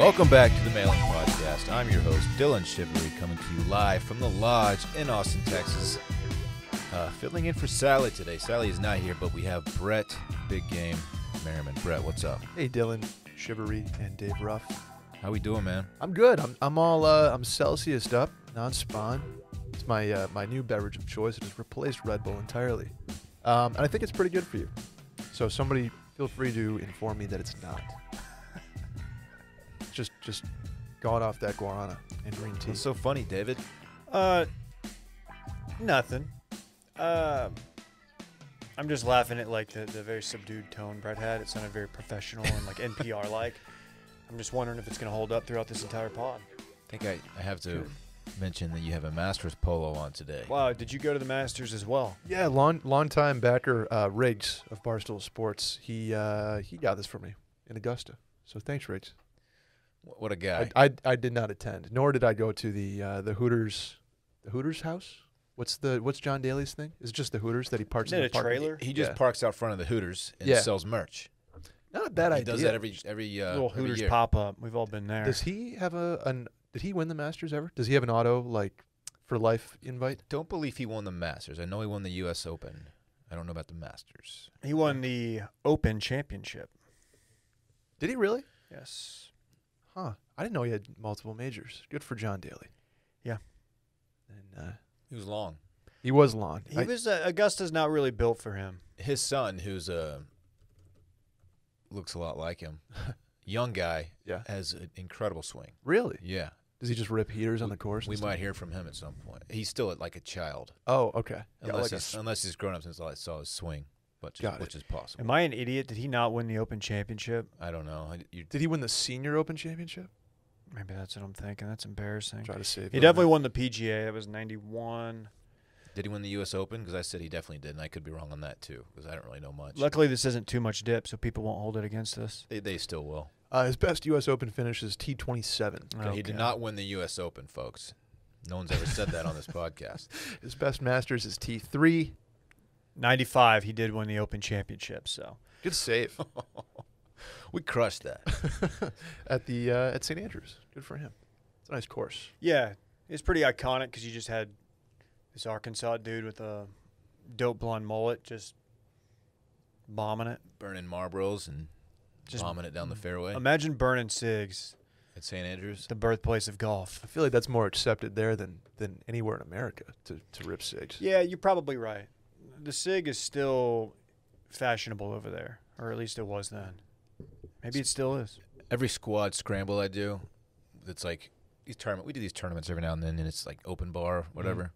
Welcome back to the Mailing Podcast. I'm your host, Dillon Shivery, coming to you live from the Lodge in Austin, Texas. Filling in for Sally today. Sally is not here, but we have Brett, Big Game Merriman. Brett, what's up? Hey, Dillon Shivery and Dave Ruff. How we doing, man? I'm good. I'm all I'm Celsiused up, non-spawn. It's my my new beverage of choice. It has replaced Red Bull entirely, and I think it's pretty good for you. So somebody feel free to inform me that it's not. Just gone off that guarana and green tea. What's so funny, David? Nothing. I'm just laughing at like the very subdued tone Brett had. It sounded very professional and like NPR-like. I'm just wondering if it's going to hold up throughout this entire pod. I think I have to mention that you have a Masters polo on today. Wow, did you go to the Masters as well? Yeah, long time backer Riggs of Barstool Sports. He got this for me in Augusta. So thanks, Riggs. What a guy. I did not attend, nor did I go to the Hooters house. What's John Daly's thing? Is it just the Hooters that he parks in the park? trailer? He just parks out front of the Hooters and sells merch. Not a bad idea. He does that every little Hooters year. pop up. We've all been there. Does he have did he win the Masters ever? Does he have an auto like for life invite? Don't believe he won the Masters. I know he won the U.S. Open. I don't know about the Masters. He won the Open Championship. Did he really? Yes. Huh. I didn't know he had multiple majors. Good for John Daly. Yeah. And He was long. he was long. He was Augusta's not really built for him. His son, who's looks a lot like him, young guy, has an incredible swing. Really? Yeah. Does he just rip heaters on the course? We might hear from him at some point. He's still like a child. Oh, okay. Unless he's grown up since I saw his swing, which is possible. Am I an idiot? Did he not win the Open Championship? I don't know. Did he win the Senior Open Championship? Maybe that's what I'm thinking. That's embarrassing. Try to save. He definitely won the PGA. That was 91. Did he win the U.S. Open? Because I said he definitely did, and I could be wrong on that too, because I don't really know much. Luckily, this isn't too much dip, so people won't hold it against us. They still will. His best U.S. Open finish is T27. Okay. He did not win the U.S. Open, folks. No one's ever said that on this podcast. His best Masters is T3. 95, he did win the Open Championship, so. Good save. We crushed that. at St. Andrews. Good for him. It's a nice course. Yeah, it's pretty iconic because you just had this Arkansas dude with a dope blonde mullet just bombing it. Burning Marlboros and just bombing it down the fairway. Imagine burning cigs. At St. Andrews? The birthplace of golf. I feel like that's more accepted there than anywhere in America to rip cigs. Yeah, you're probably right. The cig is still fashionable over there, or at least it was then. Maybe it still is. Every squad scramble I do, it's like these tournament. We do these tournaments every now and then, and it's like open bar, whatever.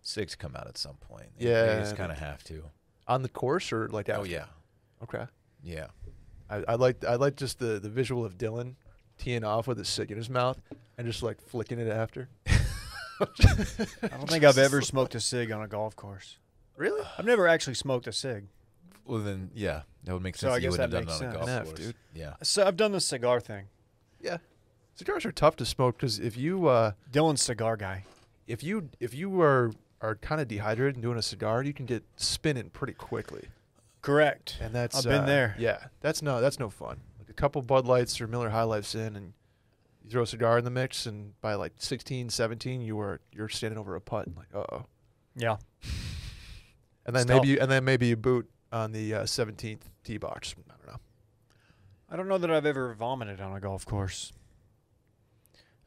Cigs come out at some point. Yeah, they just kind of have to. On the course or like after? Oh yeah. Okay. Yeah. I like just the visual of Dillon teeing off with a cig in his mouth and just like flicking it after. I don't think I've ever smoked a cig on a golf course. Really? I've never actually smoked a cig. Well then, yeah, that would make So sense. I that you guess would have that done it on a makes golf sense. course, Dude. Yeah. So I've done the cigar thing. Yeah. Cigars are tough to smoke because if you Dylan's cigar guy. if you are kind of dehydrated and doing a cigar, you can get spinning pretty quickly. Correct. And that's I've been there. Yeah, that's no fun. Like a couple Bud Lights or Miller High Lifes in, and you throw a cigar in the mix, and by like 16, 17, you're standing over a putt, and like uh-oh. Yeah. And then maybe you boot on the 17th tee box. I don't know. I don't know that I've ever vomited on a golf course.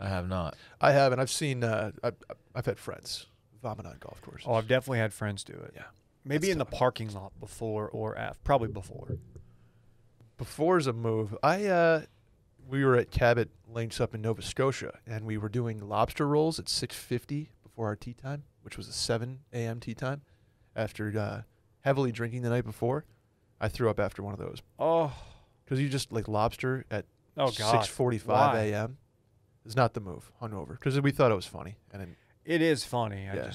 I have not. I haven't. I've seen. I've had friends vomit on golf courses. Oh, I've definitely had friends do it. Yeah. Maybe That's in the tough. parking lot before or after. Probably before. Before's a move. We were at Cabot Links up in Nova Scotia, and we were doing lobster rolls at 6:50 before our tea time, which was a 7 a.m. tea time. After heavily drinking the night before, I threw up after one of those. Oh. Because you just like lobster at Oh, God. 6:45 Why? a.m. is not the move. Hungover, because we thought it was funny, and then, It is funny. Yeah.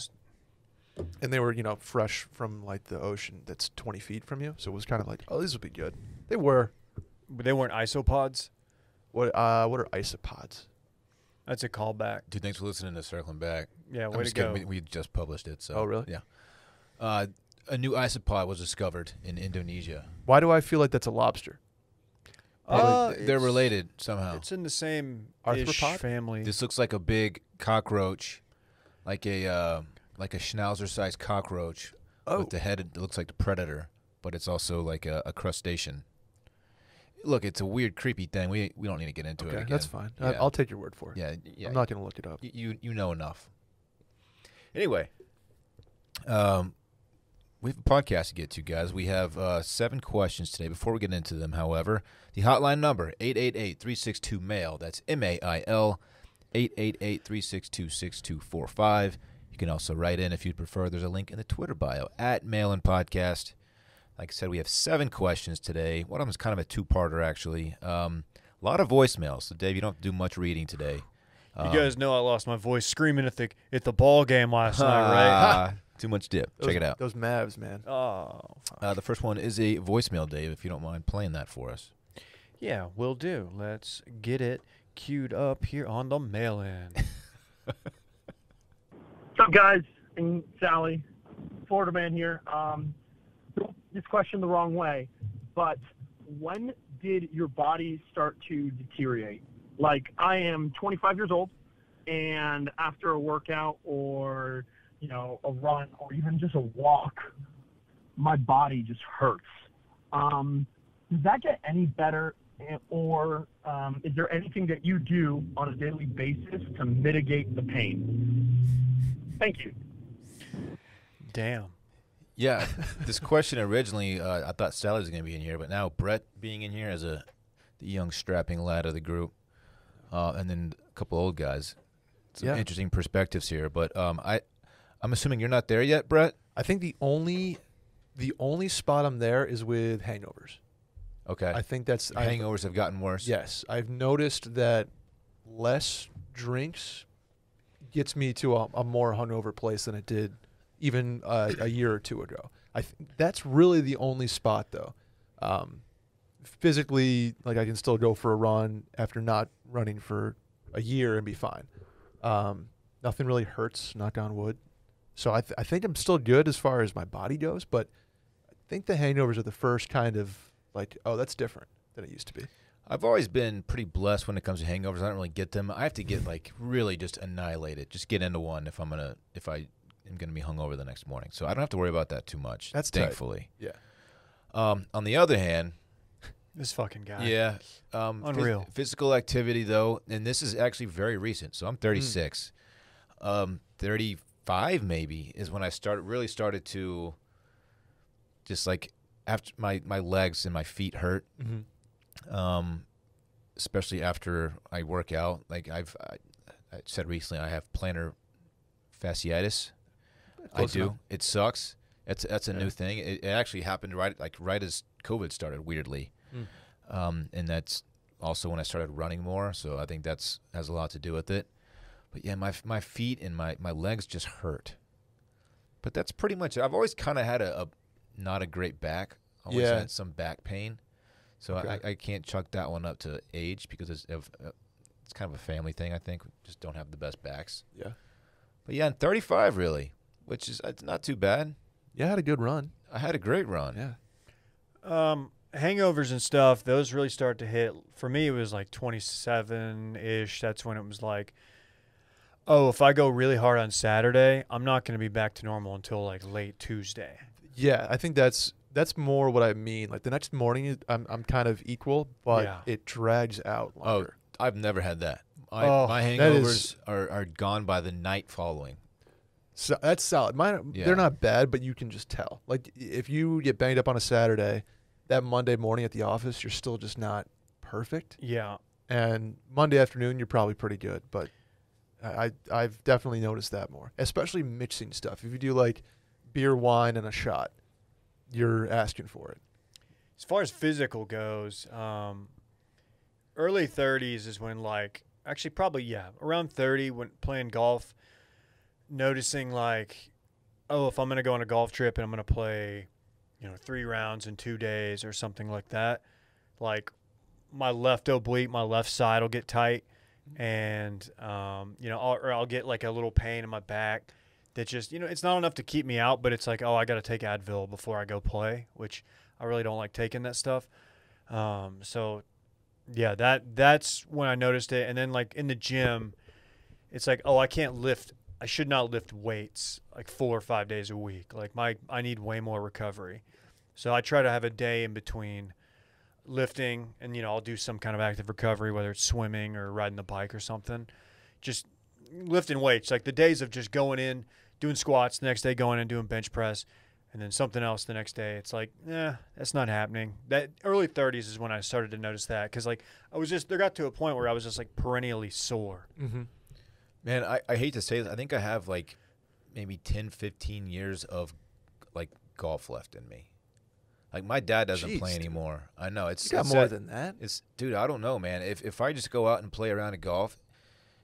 And they were fresh from like the ocean that's 20 feet from you, so it was kind of like, oh, these will be good. They were. But they weren't isopods. What are isopods? That's a callback. Dude, thanks for listening to Circling Back. Yeah, I'm way to just go. kidding. We just published it. So. Oh, really? Yeah. A new isopod was discovered in Indonesia. Why do I feel like that's a lobster? They're It's- related somehow. It's in the same Arthropod? family. This looks like a big cockroach, like a schnauzer-sized cockroach with the head that looks like the predator, but it's also like a crustacean. Look, it's a weird, creepy thing. We don't need to get into it Okay, again. that's fine. Yeah. I'll take your word for it. Yeah. I'm not going to look it up. You know enough. Anyway, we have a podcast to get to, guys. We have 7 questions today. Before we get into them, however, the hotline number, 888-362-MAIL. That's MAIL, 888-362-6245. You can also write in if you'd prefer. There's a link in the Twitter bio, @MailInPodcast. Like I said, we have 7 questions today. One of them is kind of a two-parter, actually. A lot of voicemails. So, Dave, you don't have to do much reading today. You guys know I lost my voice screaming at the ball game last night, right? Too much dip. Check it out. Those Mavs, man. Oh, The first one is a voicemail, Dave, if you don't mind playing that for us. yeah, will do. Let's get it queued up here on the mail-in. What's up, guys? And Sally, Florida man here. Don't this question the wrong way, but when did your body start to deteriorate? Like, I am 25 years old, and after a workout or, a run or even just a walk, my body just hurts. Does that get any better, or is there anything that you do on a daily basis to mitigate the pain? Thank you. Damn. Yeah, this question originally, I thought Sally was going to be in here, but now Brett being in here as the young strapping lad of the group, and then a couple old guys. Some interesting perspectives here, but I'm assuming you're not there yet, Brett? I think the only spot I'm there is with hangovers. Okay. I think that's Hangovers have gotten worse. Yes, I've noticed that less drinks gets me to a more hungover place than it did even a year or two ago. That's really the only spot, though. Physically, like, I can still go for a run after not running for a year and be fine. Nothing really hurts, knock on wood. So I think I'm still good as far as my body goes, but I think the hangovers are the first kind of like, oh, that's different than it used to be. I've always been pretty blessed when it comes to hangovers. I don't really get them. I have to get like really just annihilated, just get into one if I am gonna be hungover the next morning. So I don't have to worry about that too much. That's tight. thankfully. Yeah. On the other hand, This fucking guy. yeah, Unreal. Physical activity though, and this is actually very recent. So I'm 36. 35 maybe is when I really started to just like after my legs and my feet hurt. Mm-hmm. Especially after I work out. Like I said recently, I have plantar fasciitis. Close enough. It sucks. That's a new thing. It actually happened right as COVID started, weirdly. And that's also when I started running more. So I think has a lot to do with it. But yeah, my feet and my legs just hurt. But that's pretty much it. I've always kind of had a not a great back. Always had some back pain. So I can't chalk that one up to age because it's kind of a family thing, I think. We just don't have the best backs. Yeah. But yeah, I'm 35 really, which is it's not too bad. Yeah, I had a good run. I had a great run. Yeah. Hangovers and stuff, those really start to hit. For me, it was like 27-ish. That's when it was like, oh, if I go really hard on Saturday, I'm not going to be back to normal until like late Tuesday. Yeah, I think that's more what I mean. Like the next morning, I'm kind of equal, but it drags out longer. Oh, I've never had that. My that hangovers are gone by the night following. So that's solid. Mine, they're not bad, but you can just tell. Like if you get banged up on a Saturday, that Monday morning at the office, you're still just not perfect. Yeah. And Monday afternoon, you're probably pretty good. But I've definitely noticed that more, especially mixing stuff. If you do like beer, wine, and a shot, you're asking for it. As far as physical goes, early 30s is when actually probably, around 30 when playing golf, noticing like, oh, if I'm going to go on a golf trip and I'm going to play, 3 rounds in 2 days or something like that, like my left oblique, my left side will get tight and, I'll get like a little pain in my back that just, it's not enough to keep me out, but it's like, oh, I got to take Advil before I go play, which I really don't like taking that stuff. So Yeah, that's when I noticed it. And then like in the gym, it's like, oh, I should not lift weights like 4 or 5 days a week. Like I need way more recovery. So I try to have a day in between lifting and, I'll do some kind of active recovery, whether it's swimming or riding the bike or something. Just lifting weights, like the days of just going in, doing squats, the next day going in and doing bench press, and then something else the next day. It's like, that's not happening. That early 30s is when I started to notice that, because like there got to a point where I was just like perennially sore. Mm-hmm. Man, I hate to say this. I think I have like maybe 10, 15 years of like golf left in me. Like my dad doesn't play anymore. I know it's you got more than that. Dude, I don't know, man. If I just go out and play around at golf,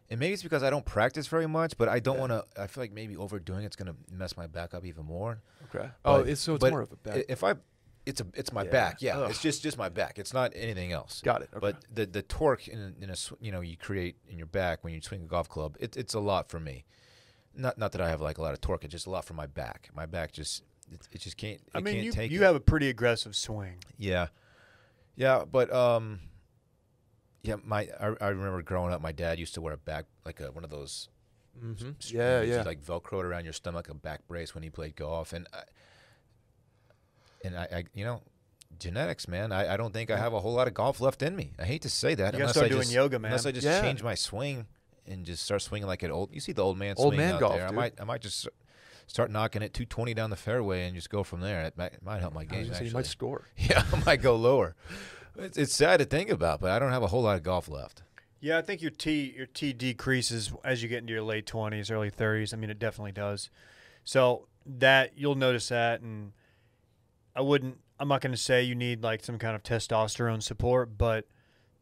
and maybe it's because I don't practice very much, but I don't want to. I feel like maybe overdoing it's gonna mess my back up even more. Okay. But, it's more of a back. It's my back. Yeah, ugh. It's just my back. It's not anything else. Got it. Okay. But the torque you create in your back when you swing a golf club, it's a lot for me. Not that I have like a lot of torque. It's just a lot for my back. My back just it just can't. Can't take you have a pretty aggressive swing. Yeah, but yeah. I remember growing up. My dad used to wear a back like one of those. Mm-hmm. Yeah. Like Velcroed around your stomach, a back brace when he played golf, and I genetics, man. I don't think I have a whole lot of golf left in me. I hate to say that. You gotta start doing yoga, man. Unless I just change my swing and just start swinging like an old. You see the old man swing out golf, there. dude. I might just start knocking it 220 down the fairway and just go from there. It might help my game. Actually, you might score. Yeah, I might go lower. It's sad to think about, but I don't have a whole lot of golf left. Yeah, I think your tee decreases as you get into your late 20s, early 30s. I mean, it definitely does. So that you'll notice that, and I'm not going to say you need like some kind of testosterone support, but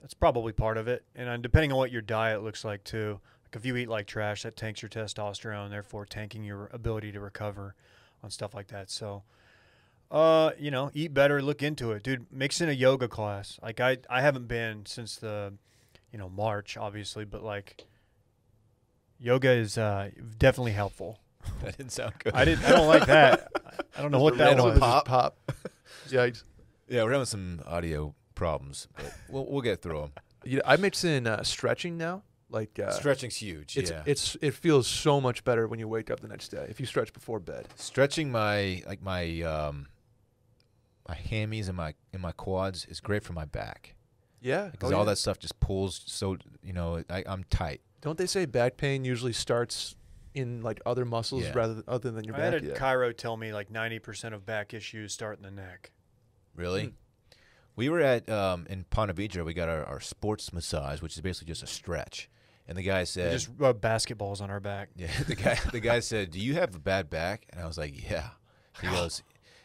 that's probably part of it. And depending on what your diet looks like too. Like if you eat like trash, that tanks your testosterone, therefore tanking your ability to recover on stuff like that. So, eat better, look into it, dude. Mix in a yoga class. Like I haven't been since the, March, obviously, but like yoga is definitely helpful. That didn't sound good. I don't like that. I don't know what that was. Pop. Yikes. Yeah, we're having some audio problems, but we'll get through them. I mix in stretching now. Like stretching's huge. It feels so much better when you wake up the next day if you stretch before bed. Stretching my hammies and my quads is great for my back. Yeah, because all that stuff just pulls. So I'm tight. Don't they say back pain usually starts in like other muscles other than your back? I had a chiro tell me like 90% of back issues start in the neck. Really? We were at in Ponte Vedra. We got our sports massage, which is basically just a stretch. And the guy said, we just rub basketballs on our back. Yeah, the guy said, "Do you have a bad back?" And I was like, "Yeah." He goes,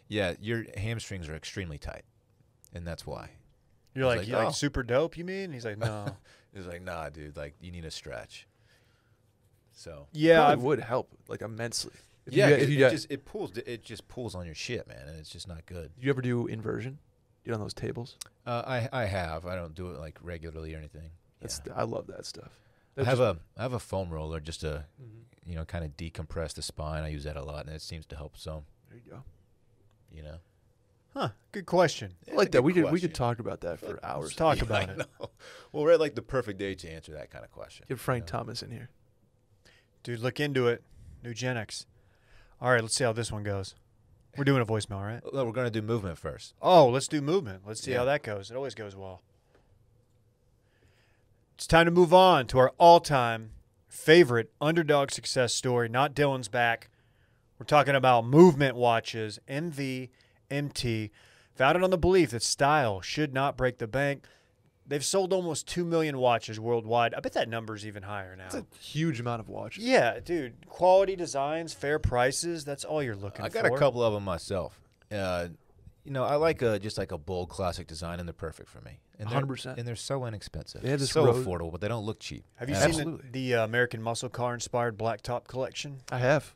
"Yeah, your hamstrings are extremely tight, and that's why." You're like, "You like super dope, you mean?" He's like, "No." He's like, "Nah, dude. Like, you need a stretch." So yeah, it would help like immensely. It pulls. It just pulls on your shit, man, and it's just not good. Do you ever do inversion? Get on those tables? I have. I don't do it like regularly or anything. I love that stuff. I have a foam roller just to kind of decompress the spine. I use that a lot, and it seems to help some. There you go. Huh? Good question. I like that. We could talk about that for hours. Let's talk about it. Well, we're at like the perfect age to answer that kind of question. Get Frank Thomas in here. Dude, look into it. Nugenics. All right, let's see how this one goes. We're doing a voicemail, right? No, we're going to do movement first. Oh, let's do movement. Let's see how that goes. It always goes well. It's time to move on to our all-time favorite underdog success story. Not Dillon's back. We're talking about movement watches, MVMT, founded on the belief that style should not break the bank. They've sold almost 2 million watches worldwide. I bet that number's even higher now. That's a huge amount of watches. Yeah, dude. Quality designs, fair prices, that's all you're looking for. I got a couple of them myself. I like just like a bold classic design, and they're perfect for me. And 100%. And they're so inexpensive. They have this so affordable, but they don't look cheap. Have you seen the American Muscle Car inspired blacktop collection? I have.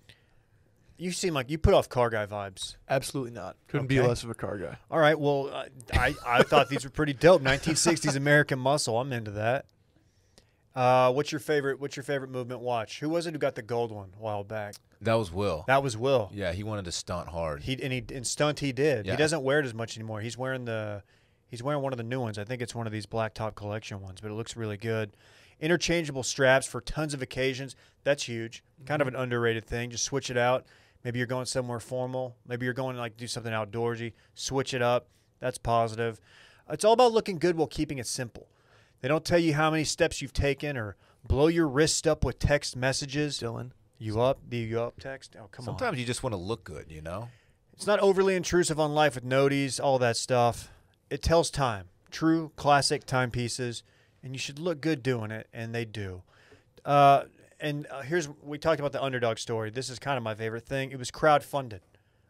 You seem like you put off car guy vibes. Absolutely not. Couldn't be less of a car guy. All right. Well, I thought these were pretty dope. 1960s American Muscle. I'm into that. What's your favorite movement watch? Who was it who got the gold one a while back? That was Will. Yeah, he wanted to stunt hard. In stunt he did. Yeah. He doesn't wear it as much anymore. He's He's wearing one of the new ones. I think it's one of these Black Top Collection ones, but it looks really good. Interchangeable straps for tons of occasions. That's huge. Kind of an underrated thing. Just switch it out. Maybe you're going somewhere formal. Maybe you're going to like do something outdoorsy. Switch it up. That's positive. It's all about looking good while keeping it simple. They don't tell you how many steps you've taken or blow your wrist up with text messages. Dillon. You up? Do you up text? Oh, come on. Sometimes you just want to look good, you know? It's not overly intrusive on life with noties, all that stuff. It tells time. True, classic timepieces. And you should look good doing it, and they do. We talked about the underdog story. This is kind of my favorite thing. It was crowdfunded.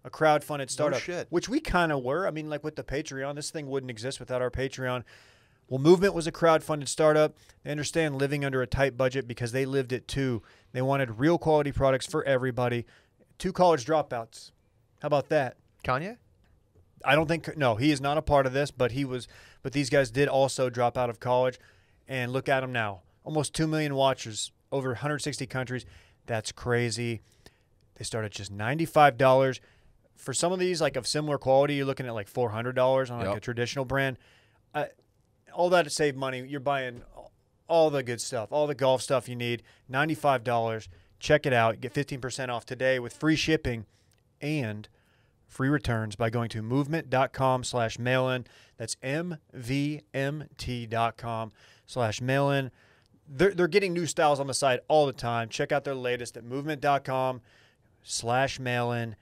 A crowdfunded startup. No shit. Which we kind of were. I mean, like with the Patreon, this thing wouldn't exist without our Patreon. Well, Movement was a crowdfunded startup. They understand living under a tight budget because they lived it too. They wanted real quality products for everybody. 2 college dropouts. How about that? Kanye? I don't think – no, he is not a part of this, but these guys did also drop out of college. And look at them now. Almost 2 million watchers, over 160 countries. That's crazy. They start at just $95. For some of these, like of similar quality, you're looking at like $400 on like a traditional brand. All that to save money, you're buying all the good stuff, all the golf stuff you need. $95. Check it out. Get 15% off today with free shipping and free returns by going to movement.com/mailin. That's MVMT.com/mailin. They're getting new styles on the site all the time. Check out their latest at movement.com/mailin.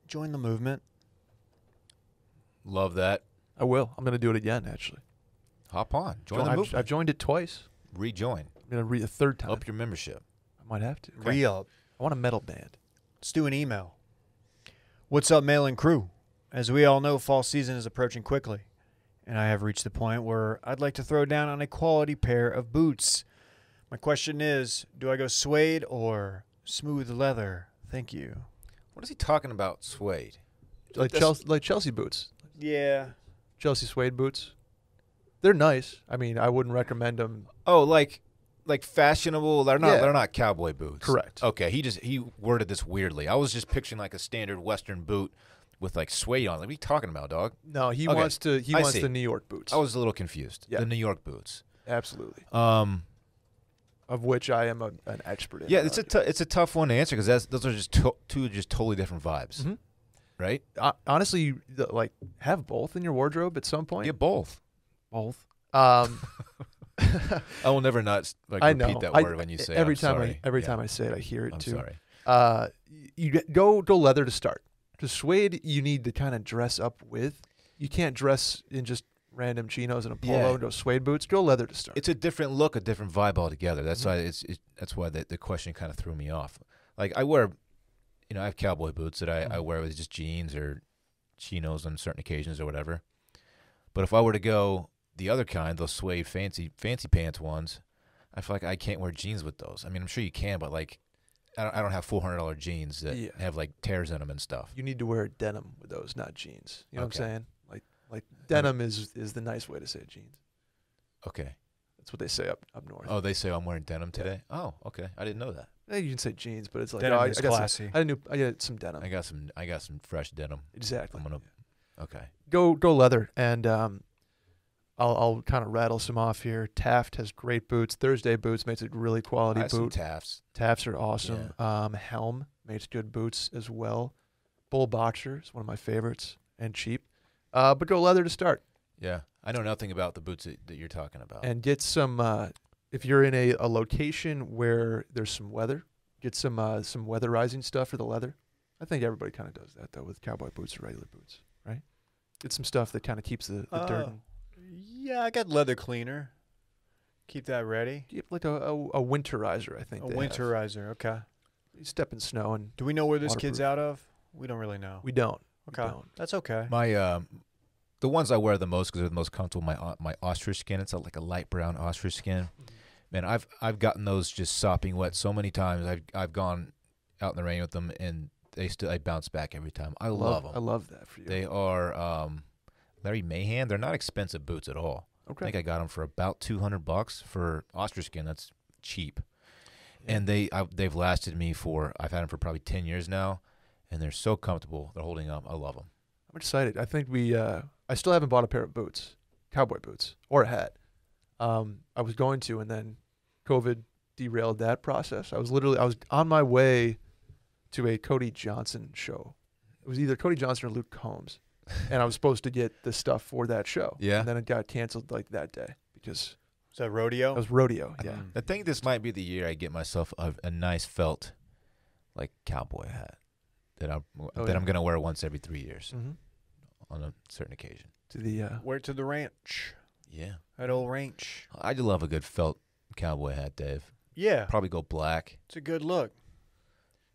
Join the movement. Love that. I will. I'm going to do it again, actually. Hop on. Join the movement. I've joined it twice. Rejoin. I'm going to read a third time. Up your membership. I might have to. Okay. Re-up. I want a metal band. Let's do an email. What's up, Mail-In crew? As we all know, fall season is approaching quickly, and I have reached the point where I'd like to throw down on a quality pair of boots. My question is, do I go suede or smooth leather? Thank you. What is he talking about, suede? Like Chelsea boots. Yeah. Chelsea suede boots. They're nice. I mean, I wouldn't recommend them. Oh, like fashionable. They're not cowboy boots. Correct. Okay, he worded this weirdly. I was just picturing like a standard Western boot with like suede on. Like, what are you talking about, dog? No, he Okay. wants the New York boots. I was a little confused. Yeah. The New York boots. Absolutely. Of which I am an expert in. Yeah, it's a tough one to answer because those are just two just totally different vibes, right? Honestly, have both in your wardrobe at some point. Yeah, both. Both. I will never not I know. repeat that word when you say it. Every I'm time I say it, I hear it I'm too. sorry. You go leather to start. Because suede, you need to kind of dress up with. You can't dress in just random chinos and a polo and go suede boots. Go leather to start. It's a different look, a different vibe altogether. That's why that's why the question kind of threw me off. Like I wear, I have cowboy boots that I wear with just jeans or chinos on certain occasions or whatever. But if I were to go the other kind, those suede fancy pants ones, I feel like I can't wear jeans with those. I mean, I'm sure you can, but like I don't have $400 jeans that have like tears in them and stuff. You need to wear denim with those, not jeans. You know what I'm saying? Like Mm-hmm. denim is the nice way to say jeans. Okay. That's what they say up north. Oh, they say I'm wearing denim today? Yeah. Oh, okay. I didn't know that. You can say jeans, but it's like denim is classy. I got some denim. I got some fresh denim. Exactly. Okay. Go leather, and I'll kind of rattle some off here. Taft has great boots. Thursday Boots makes a really quality I have some boot. Tafts. Tafts are awesome. Helm makes good boots as well. Bull Boxer is one of my favorites and cheap. But go leather to start. Yeah. I know nothing about the boots that you're talking about. And get some, if you're in a location where there's some weather, get some weatherizing stuff for the leather. I think everybody kind of does that, though, with cowboy boots or regular boots, right? Get some stuff that kind of keeps the dirt. Yeah, I got leather cleaner. Keep that ready. Get like a winterizer, I think. A winterizer, okay. You step in snow and. Do we know where this kid's waterproof. out of? We don't really know. We don't. Okay, that's okay. My the ones I wear the most because they're the most comfortable. My ostrich skin. It's like a light brown ostrich skin. Man, I've gotten those just sopping wet so many times. I've gone out in the rain with them and I bounce back every time. I love them. I love that for you. They are Larry Mahan. They're not expensive boots at all. Okay. I think I got them for about $200 for ostrich skin. That's cheap. Yeah. And they've lasted me I've had them for probably 10 years now, and they're so comfortable. They're holding up. I love them. I'm excited. I think I still haven't bought a pair of boots. cowboy boots or a hat. I was going to, and then COVID derailed that process. I was on my way to a Cody Johnson show. It was either Cody Johnson or Luke Combs, and I was supposed to get the stuff for that show. Yeah. And then it got canceled like that day because Is that rodeo? it was rodeo. Yeah. I think this might be the year I get myself a nice felt, like cowboy hat that I'm gonna wear once every 3 years on a certain occasion. To the Wear it to the ranch. Yeah, That old ranch. I do love a good felt cowboy hat, Dave. Yeah, Probably go black. it's a good look.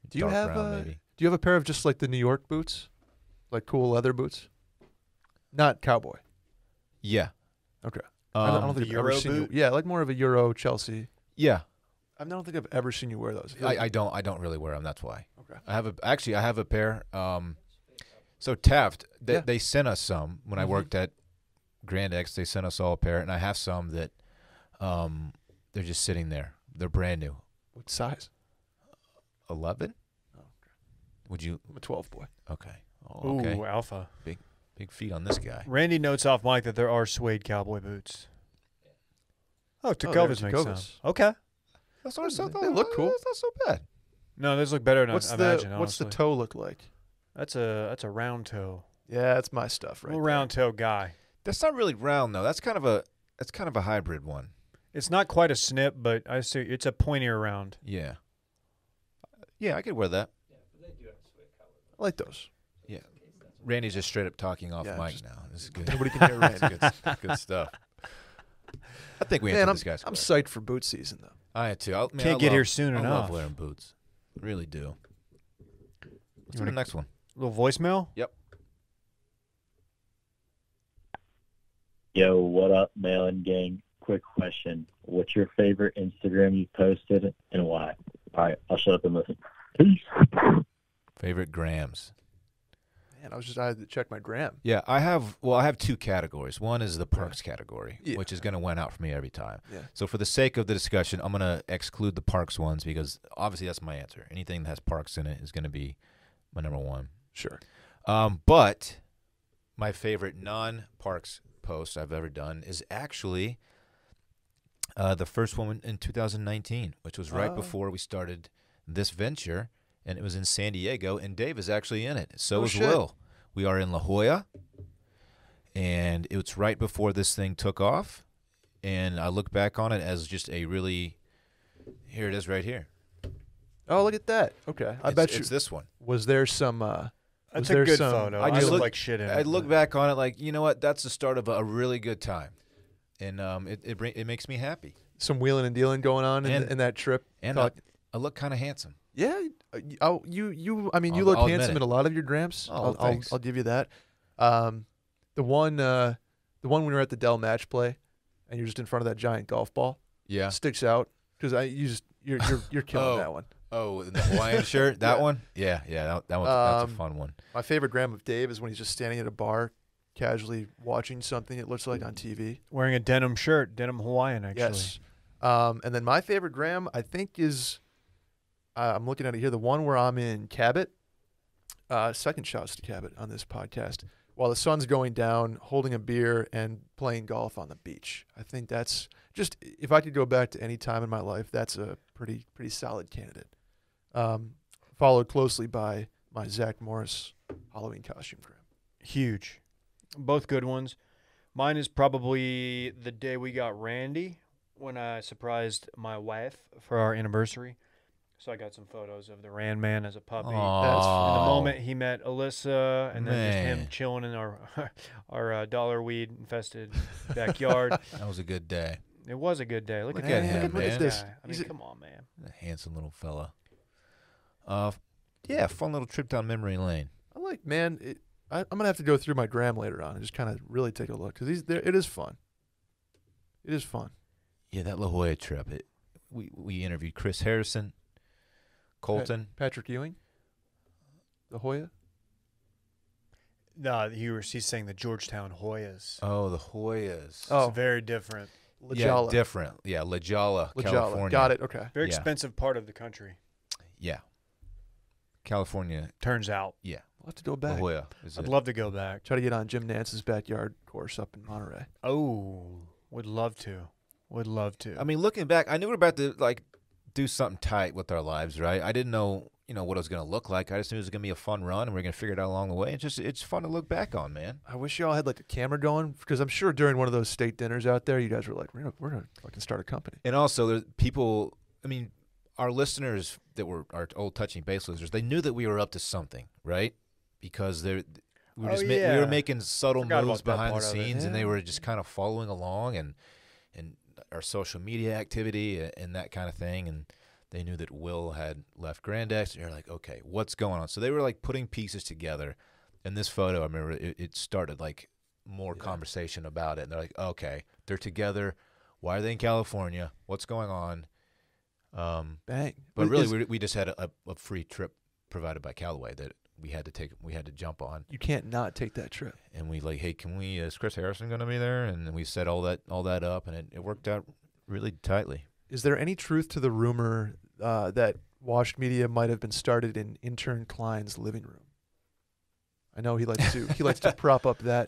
Do you dark have brown, maybe. Do you have a pair of just like the New York boots, like cool leather boots? Not cowboy. Yeah. Okay. I don't Um, think the I've ever Euro seen you. boot? Yeah, like more of a Euro Chelsea. yeah. I don't think I've ever seen you wear those. I don't really wear them. That's why. Okay. I have a pair. So Taft, they sent us some when I worked at Grand X. They sent us all a pair, and I have some that they're just sitting there. They're brand new. What size? 11? Oh, okay. Would you? I'm a 12 boy. Okay. Oh, okay. Ooh, alpha. Big feet on this guy. Randy notes off mic that there are suede cowboy boots. Oh, they're Tecovas makes Tecovas. sense. Okay. That's what I thought. They look cool. That's not so bad. No, those look better than What's I the imagine. What's the honestly. toe look like? That's a round toe. Yeah, that's my stuff right Little there. round toe guy. That's not really round though. That's kind of a hybrid one. It's not quite a snip, but I see it's a pointier round. Yeah. Yeah, I could wear that. I like those. Yeah. Randy's just straight up talking off Yeah, mic just- now. This is good. Nobody can hear Randy. good stuff. I think we Man, answered this guy's I'm question. psyched for boot season though. I had to. Can't get here soon I enough. love wearing boots. I really do. Let's do wanna- the next one. Little voicemail. Yo, what up, Mail-In Gang? Quick question. What's your favorite Instagram you posted and why? All right, I'll shut up and listen. Peace. Favorite grams. Man, I had to check my gram. Yeah, I have two categories. One is the perks category, Yeah. which is going to win out for me every time. Yeah. So for the sake of the discussion, I'm going to exclude the parks ones because obviously that's my answer. Anything that has parks in it is going to be my number one. Sure. But my favorite non-parks post I've ever done is actually the first one in 2019, which was right Oh. before we started this venture, and it was in San Diego, and Dave is actually in it. So Oh, is shit. Will. We are in La Jolla, and it was right before this thing took off, and I look back on it as just a really, here it is right here. Oh, look at that. Okay. I bet you. It's this one. Was there some? That's there a good some- photo. I I just look look- like shit in it. I look back on it like, you know what? That's the start of a really good time, and it makes me happy. Some wheeling and dealing going on And- in that trip. And Talk- I look kind of handsome. Yeah, I mean, you I'll look admit handsome it. in a lot of your grams. Oh, thanks. I'll give you that. The one when we were at the Dell match play, and you're just in front of that giant golf ball, Yeah. sticks out because you're killing Oh. that one. Oh, in the Hawaiian shirt, that Yeah. one? Yeah, that one. That's a fun one. My favorite gram of Dave is when he's just standing at a bar, casually watching something it looks like on TV. Wearing a denim shirt, denim Hawaiian actually. Yes. And then my favorite gram, I think, is I'm looking at it here, the one where I'm in Cabot. Second shouts to Cabot on this podcast. While the sun's going down, holding a beer and playing golf on the beach. I think that's just, if I could go back to any time in my life, that's a pretty solid candidate. Followed closely by my Zach Morris Halloween costume gram. Huge. Both good ones. Mine is probably the day we got Randy when I surprised my wife for our anniversary. So I got some photos of the Rand Man as a puppy. That's Aw. And the moment he met Alyssa, and then just Man. him chilling in our dollar weed infested backyard. That was a good day. It was a good day. Look Look at at that. him, Look man. at This- this. I he's mean, a- come on, man. A handsome little fella. Yeah, fun little trip down memory lane. I like, man, I'm going to have to go through my gram later on and just kind of really take a look because it is fun. It is fun. Yeah, that La Jolla trip. We interviewed Chris Harrison, Colton. Patrick Ewing, La Jolla. No, he's saying the Georgetown Hoyas. Oh, the Hoyas. Oh. It's very different. La yeah, Jolla. different. Yeah, La Jolla, La Jolla. California. Got it. Okay. Very Yeah. expensive part of the country. Yeah. California. Turns out. Yeah. I'll have to go back. La Jolla. Is I'd it? love to go back. Try to get on Jim Nance's backyard course up in Monterey. Oh, would love to. Would love to. I mean, looking back, I knew we were about to like do something tight with our lives, right? I didn't know, what it was going to look like. I just knew it was going to be a fun run, and we are going to figure it out along the way. It's fun to look back on, man. I wish y'all had like a camera going, because I'm sure during one of those state dinners out there, you guys were like, we're gonna fucking start a company. And also, there's people. I mean, our listeners that were our old touching base listeners, they knew that we were up to something, right? Because we were making subtle Forgot moves about that behind the part of it. scenes, and they Yeah. were just kind of following along, and our social media activity and that kind of thing, and they knew that Will had left Grandex, and you're like, okay, what's going on? So they were like putting pieces together. And this photo, I remember it started like more conversation about it, and they're like, okay, they're together. Why are they in California? What's going on? Bang. But really, we just had a free trip provided by Callaway that we had to jump on. You can't not take that trip. And we like, hey, can we? Is Chris Harrison going to be there? And then we set all that up, and it worked out really tightly. Is there any truth to the rumor that Washed Media might have been started in intern Klein's living room? I know he likes to prop up that.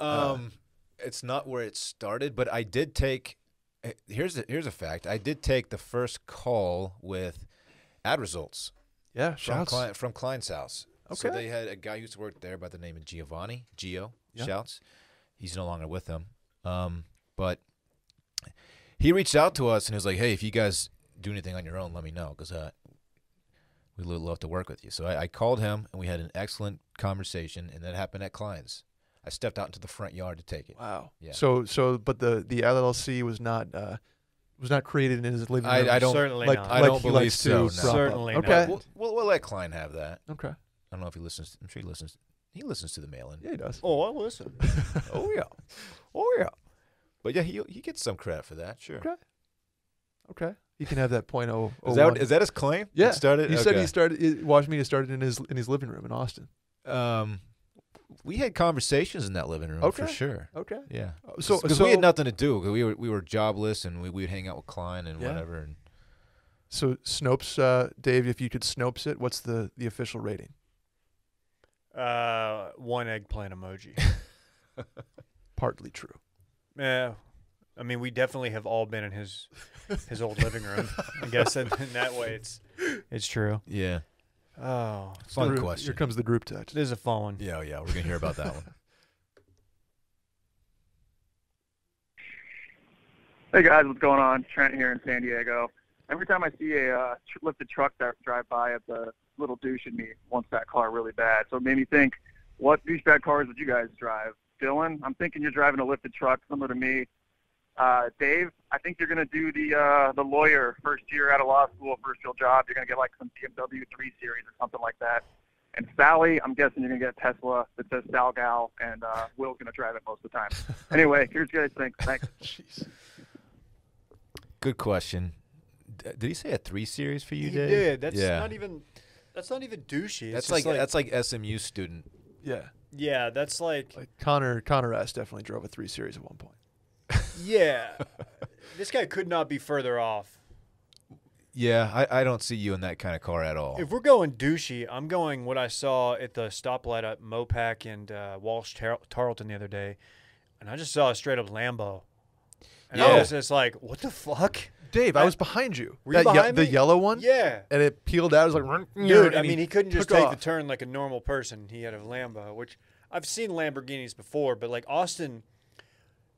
It's not where it started, but I did take. Here's a fact. I did take the first call with ad results. Yeah, From shouts. Klein's house. So Okay. they had a guy who used to work there by the name of Gio. Yeah. Shouts. He's no longer with them. But he reached out to us and he was like, hey, if you guys do anything on your own, let me know, because we would love to work with you. So I called him, and we had an excellent conversation, and that happened at Klein's. I stepped out into the front yard to take it. Wow. Yeah. So, but the LLC was not created in his living room. I don't. Certainly like, not. I like don't he believe likes so, to no. prop up. Certainly not. Okay. We'll let Klein have that. Okay. I don't know if he listens. I'm sure he listens. He listens to the mail-in. Yeah, he does. Oh, I listen. Oh yeah. But yeah, he gets some credit for that. Sure. Okay. Okay. He can have that .001. Is that his claim? Yeah. It started. He said Okay. he started. Washed Media started in his living room in Austin. We had conversations in that living room for Okay. sure. Okay. Yeah. So Because we had nothing to do. 'Cause we were jobless, and we would hang out with Klein and Yeah. whatever. And So Snopes, Dave, if you could Snopes it, what's the official rating? One eggplant emoji. Partly true. Yeah. I mean, we definitely have all been in his old living room. I guess in that way, it's true. yeah, Oh, fun Here question. comes the group text. this is a fun one. Yeah, we're gonna hear about that one. Hey guys, what's going on? Trent here in San Diego. Every time I see a lifted truck drive by, it's a little douche in me wants that car really bad. So it made me think, what douchebag cars would you guys drive? Dillon, I'm thinking you're driving a lifted truck similar to me. Dave, I think you're going to do the lawyer first year out of law school, first real job. You're going to get like some BMW 3 Series or something like that. And Sally, I'm guessing you're going to get a Tesla that says Sal Gal, and Will's going to drive it most of the time. Anyway, here's what you guys think. Thanks. Jeez. Good question. Did he say a 3 Series for you, He Dave? did. That's yeah. not even douchey. That's It's like just that's like SMU student. Yeah. yeah, that's like Connor S. definitely drove a 3 Series at one point. yeah. This guy could not be further off. Yeah, I don't see you in that kind of car at all. If we're going douchey, I'm going what I saw at the stoplight at Mopac and Walsh Tarleton the other day, and I just saw a straight up Lambo. And I Yeah. was just like, what the fuck? Dave, I was behind you. Were you behind the me? yellow one? Yeah. And it peeled out. I was like, Dude, and I mean, he couldn't just took take off. the turn like a normal person. He had a Lambo, which I've seen Lamborghinis before, but like Austin,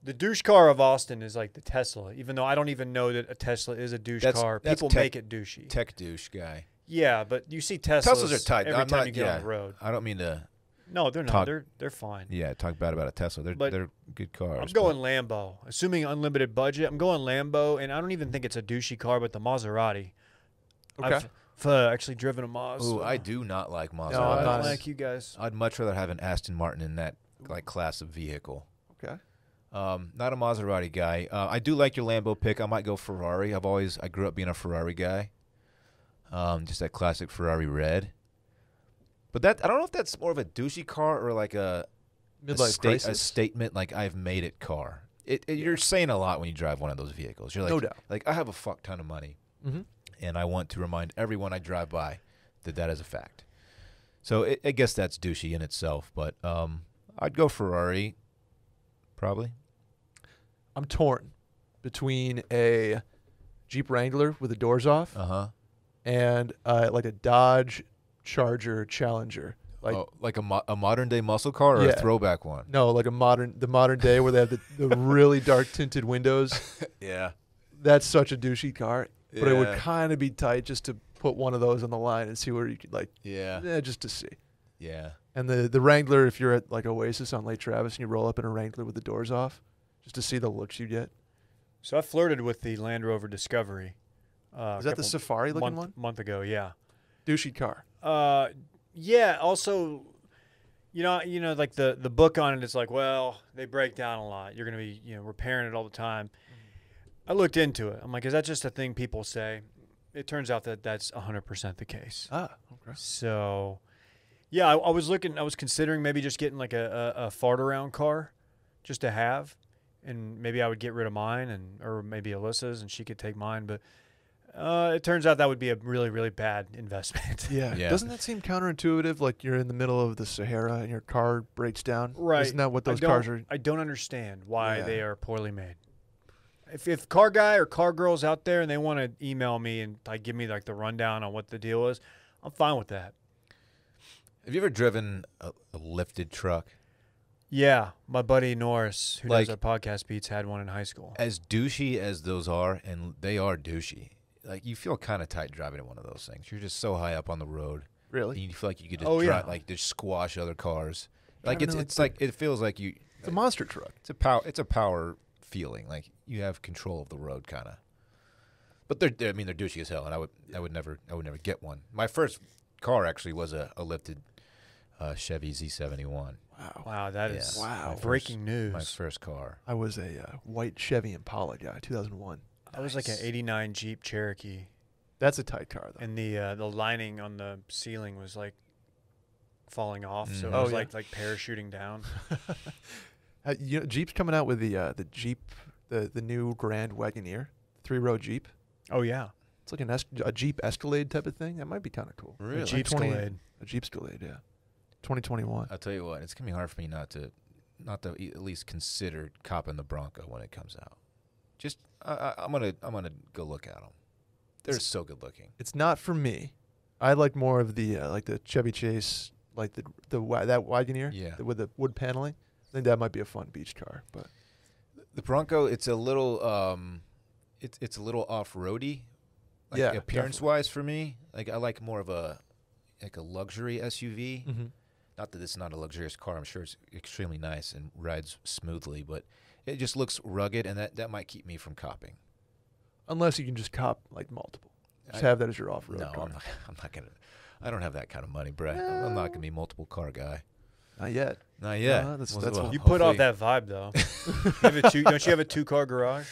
the douche car of Austin is like the Tesla, even though I don't even know that a Tesla is a douche car. That's People make it douchey. Tech douche guy. Yeah, but you see Teslas Teslas are tight. every I'm time not, you get yeah, on the road. I don't mean to. No, they're not. Talk- They're fine. Yeah, talk bad about a Tesla. But They're good cars. I'm going Lambo. Assuming unlimited budget, I'm going Lambo, and I don't even think it's a douchey car, but the Maserati. Okay. I've actually driven a Maz. Ooh, I do not like Maserati. No, I I'm don't not. like you guys. I'd much rather have an Aston Martin in that like class of vehicle. Okay. Not a Maserati guy. I do like your Lambo pick. I might go Ferrari. I grew up being a Ferrari guy. Just that classic Ferrari red. But I don't know if that's more of a douchey car or like a Midlife a crisis. statement like I've made it car. You're saying a lot when you drive one of those vehicles. You're like, No doubt. like I have a fuck ton of money, Mhm. and I want to remind everyone I drive by that is a fact. So I guess that's douchey in itself, but I'd go Ferrari, probably. I'm torn between a Jeep Wrangler with the doors off and like a Dodge Charger Challenger. Like a modern day muscle car or a throwback one? No, like the modern day where they have the really dark tinted windows. Yeah. That's such a douchey car. But it would Yeah. kind of be tight just to put one of those on the line and see where you could just to see. Yeah. And the Wrangler, if you're at like Oasis on Lake Travis and you roll up in a Wrangler with the doors off, just to see the looks you get. So I flirted with the Land Rover Discovery. Is that the safari looking one? Month ago, yeah. Douchey car. Yeah. Also, like the book on it is like, well, they break down a lot. You're gonna be, repairing it all the time. I looked into it. I'm like, is that just a thing people say? It turns out that that's 100% the case. Ah, okay. So, yeah, I was considering maybe just getting like a fart around car, just to have, and maybe I would get rid of mine or maybe Alyssa's and she could take mine. But it turns out that would be a really, really bad investment. Yeah. Doesn't that seem counterintuitive? Like you're in the middle of the Sahara and your car breaks down. Right. Isn't that what those cars are? I don't understand why they are poorly made. If car guy or car girl's out there and they want to email me and like give me like the rundown on what the deal is, I'm fine with that. Have you ever driven a lifted truck? Yeah, my buddy Norris, who Like- does our podcast beats, had one in high school. As douchey as those are, and they are douchey, like you feel kind of tight driving in one of those things. You're just so high up on the road. Really? And you feel like you could just just squash other cars. Like Driving it's like it feels like you. It's a monster truck. It's a power feeling. Like you have control of the road, kind of. But they're douchey as hell, and I would never get one. My first car actually was a lifted Chevy Z71. Wow, that is Wow. breaking news. My first car. I was a white Chevy Impala guy, 2001. I was like an 89 Jeep Cherokee, That's a tight car, though. and the lining on the ceiling was like falling off, so Mm. it Oh, was yeah. like parachuting down. Jeep's coming out with the Jeep, the new Grand Wagoneer, 3-row Jeep. Oh yeah, It's like a Jeep Escalade type of thing. That might be kind of cool. a Like Jeep 20 Escalade. A Jeep Escalade, yeah. 2021. I'll tell you what, it's gonna be hard for me not to at least consider copping the Bronco when it comes out. Just I'm gonna go look at them. They're so good looking. It's not for me. I like more of the like the Chevy Chase, like that Wagoneer, Yeah. with the wood paneling. I think that might be a fun beach car, but The Bronco, it's a little it's a little off-roady, like Yeah, appearance wise for me. Like I like more of a luxury SUV. mm-hmm. Not that it's not a luxurious car. I'm sure it's extremely nice and rides smoothly, but it just looks rugged, and that might keep me from copping. Unless you can just cop like multiple, just I- have that as your off-road No, car. I'm not gonna. I don't have that kind of money, Brett. I'm not gonna be a multiple car guy. Not yet. Not yet. that's Well, what- You put off hopefully- that vibe though. Don't you have a 2-car garage?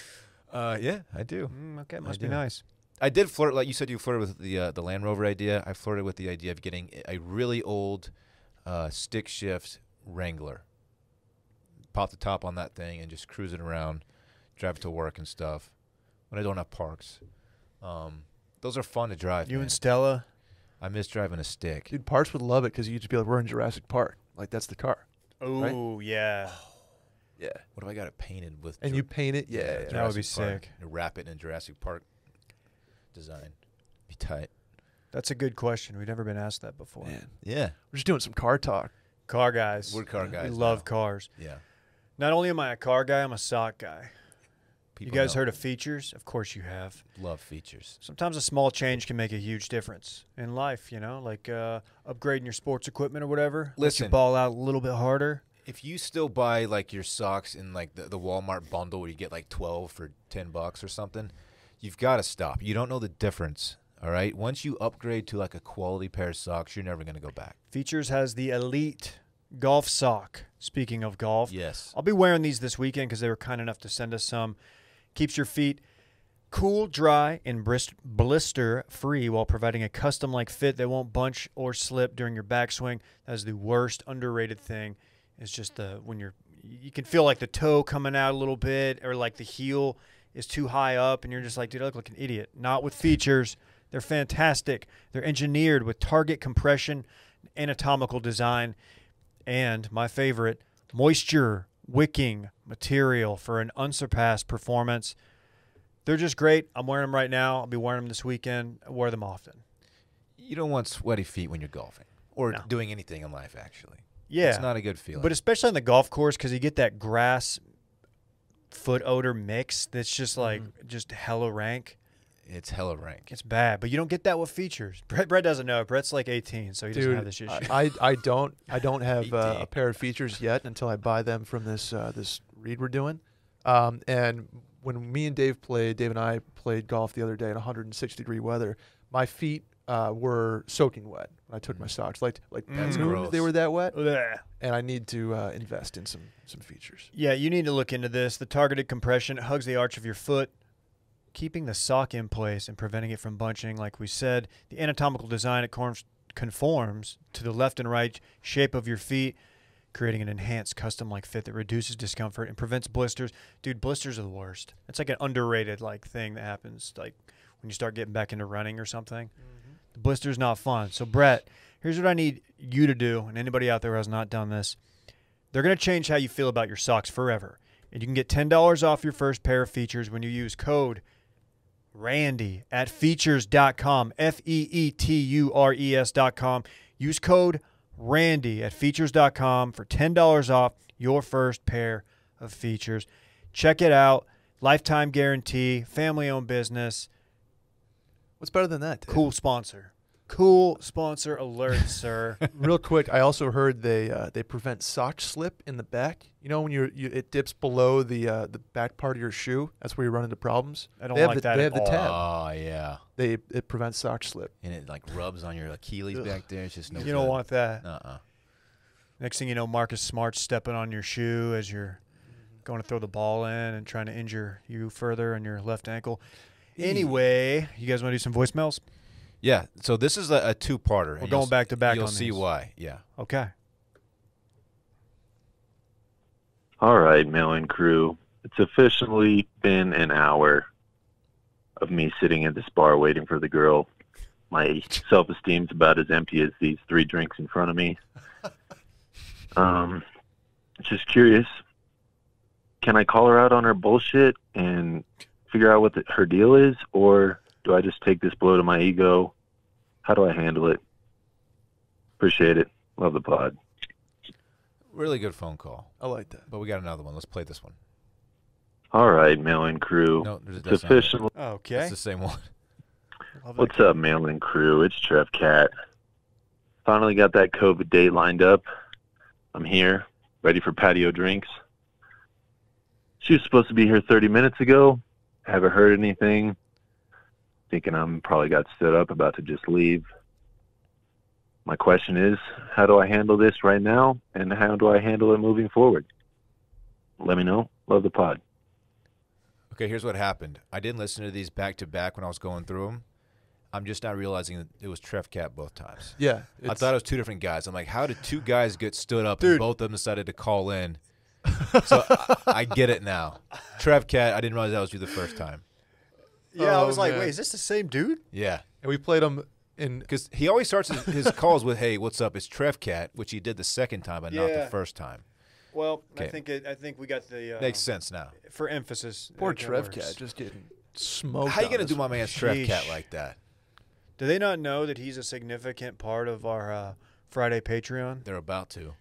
Yeah, I do. Okay, must be do. nice. I did flirt, like you said, you flirted with the Land Rover idea. I flirted with the idea of getting a really old stick shift Wrangler. Pop the top on that thing and just cruise it around, drive it to work and stuff. When I don't have parks, those are fun to drive. You man. and Stella. I miss driving a stick. Dude, Parks would love it because you just be like, we're in Jurassic Park. Like that's the car. Oh yeah, Yeah. What if I got it painted with? And you paint it. Yeah. That would be Jurassic Park, sick. and wrap it in Jurassic Park design. Be tight. that's a good question. We've never been asked that before. Man, Yeah, we're just doing some car talk. Car guys. we're car guys. We love now. cars. Yeah. Not only am I a car guy, I'm a sock guy. People You guys know. heard of features? Of course you have. Love features. Sometimes a small change can make a huge difference in life, like upgrading your sports equipment or whatever. Let Listen. your ball out a little bit harder. If you still buy like your socks in like the Walmart bundle where you get like 12 for $10 or something, you've got to stop. You don't know the difference. All right. Once you upgrade to like a quality pair of socks, you're never going to go back. Features has the Elite golf sock. Speaking of golf, Yes. I'll be wearing these this weekend because they were kind enough to send us some. Keeps your feet cool, dry, and blister free while providing a custom-like fit that won't bunch or slip during your backswing. That is the worst underrated thing. It's just when you can feel like the toe coming out a little bit, or like the heel is too high up, and you're just like, dude, I look like an idiot. Not with features. They're fantastic. They're engineered with target compression anatomical design, and my favorite, moisture wicking material for an unsurpassed performance. They're just great. I'm wearing them right now. I'll be wearing them this weekend. I wear them often. You don't want sweaty feet when you're golfing or No. doing anything in life, actually. Yeah. It's not a good feeling. But especially on the golf course, because you get that grass foot odor mix that's just like just hella rank. It's hella rank. It's bad, but you don't get that with features. Brett doesn't know. Brett's like 18, so he doesn't have this issue. I don't have a 18. pair of features yet until I buy them from this read we're doing. And when me and Dave and I played golf the other day in 106-degree weather, my feet were soaking wet when I took my socks. Like That's noon, gross. they were that wet. Blech. And I need to invest in some features. Yeah, you need to look into this. The targeted compression, it hugs the arch of your foot, keeping the sock in place and preventing it from bunching, like we said. The anatomical design, it conforms to the left and right shape of your feet, creating an enhanced custom-like fit that reduces discomfort and prevents blisters. Dude, blisters are the worst. It's like an underrated thing that happens like when you start getting back into running or something. The blister's not fun. So, Brett, here's what I need you to do, and anybody out there who has not done this. They're going to change how you feel about your socks forever. And you can get $10 off your first pair of features when you use code Randy at features.com, FEETURES.com. Use code Randy at features.com for $10 off your first pair of features. Check it out. Lifetime guarantee, family-owned business. What's better than that, Dave? Cool sponsor. Cool sponsor alert, sir. Real quick, I also heard they prevent sock slip in the back. You know when it dips below the back part of your shoe. That's where you run into problems. I don't They have like the- that They at have the all. tab. Oh, yeah. It prevents sock slip. And it rubs on your Achilles back there. It's just no You don't good. want that. Uh-uh. Next thing you know, Marcus Smart's stepping on your shoe as you're going to throw the ball in and trying to injure you further on your left ankle. Anyway, you guys want to do some voicemails? Yeah, so this is a two-parter. We're and going you'll- back to back You'll on see these. why, yeah. Okay. All right, Mail-In crew. It's officially been an hour of me sitting at this bar waiting for the girl. My self-esteem's about as empty as these 3 drinks in front of me. Just curious, can I call her out on her bullshit and figure out what her deal is, or do I just take this blow to my ego? How do I handle it? Appreciate it. Love the pod. Really good phone call. I like that. But we got another one. Let's play this one. All right, Mail-In crew. No, It's that's not it. official. Okay. That's the same one. Love that. What's up, Mail-In crew? It's Trev Cat. Finally got that COVID date lined up. I'm here, ready for patio drinks. She was supposed to be here 30 minutes ago. Haven't heard anything. Thinking I'm probably got stood up, about to just leave. My question is, how do I handle this right now, and how do I handle it moving forward? Let me know. Love the pod. Okay, here's what happened. I didn't listen to these back-to-back when I was going through them. I'm just not realizing that it was Trev Cat both times. Yeah. I thought it was 2 different guys. I'm like, how did 2 guys get stood up Dude. and both of them decided to call in? So I get it now. Trev Cat, I didn't realize that was you the first time. Yeah, I Oh, was like, man. wait, is this the same dude? Yeah. And we played them in. Because he always starts his calls with, hey, what's up? It's Trev Cat, which he did the second time, but not Yeah. the first time. Well, Okay. I think we got the Makes sense now. for emphasis. Poor it Trev works. Cat just getting smoked. How you on going to this do my one. man's Trev Cat Sheesh. like that? Do they not know that he's a significant part of our Friday Patreon? They're about to.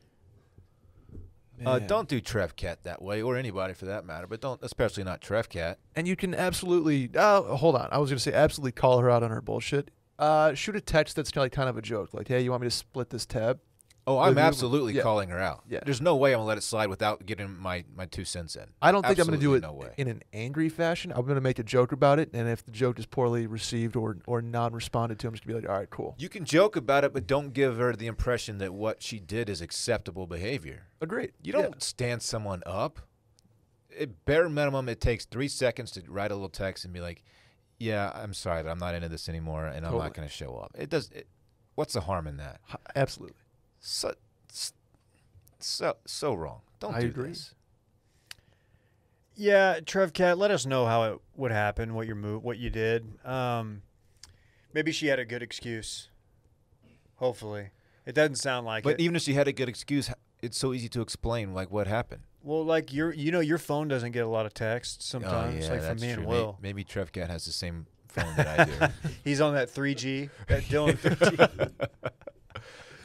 Man. Don't do Trev Cat that way, or anybody for that matter, but don't, especially not Trev Cat. And you can absolutely. Hold on. I was going to say absolutely call her out on her bullshit. Shoot a text that's kind of a joke. Like, hey, you want me to split this tab? Oh, I'm With you? absolutely Yeah. calling her out. Yeah. There's no way I'm going to let it slide without getting my 2 cents in. I don't think I'm going to do Absolutely it no way. in an angry fashion. I'm going to make a joke about it, and if the joke is poorly received or non-responded to, I'm just going to be like, all right, cool. You can joke about it, but don't give her the impression that what she did is acceptable behavior. Agreed. You don't stand someone up. At bare minimum, it takes 3 seconds to write a little text and be like, yeah, I'm sorry that I'm not into this anymore, and I'm Totally. not going to show up. What's the harm in that? Absolutely. So wrong. Don't I do agree. this. Yeah, Trev Cat, let us know how it would happen, what you did. Maybe she had a good excuse. Hopefully. It doesn't sound like But it. even if she had a good excuse, it's so easy to explain, like, what happened. Well, like your phone doesn't get a lot of texts sometimes, like from me and Will. Maybe Trev Cat has the same phone that I do. He's on that 3G, that Dillon 3G.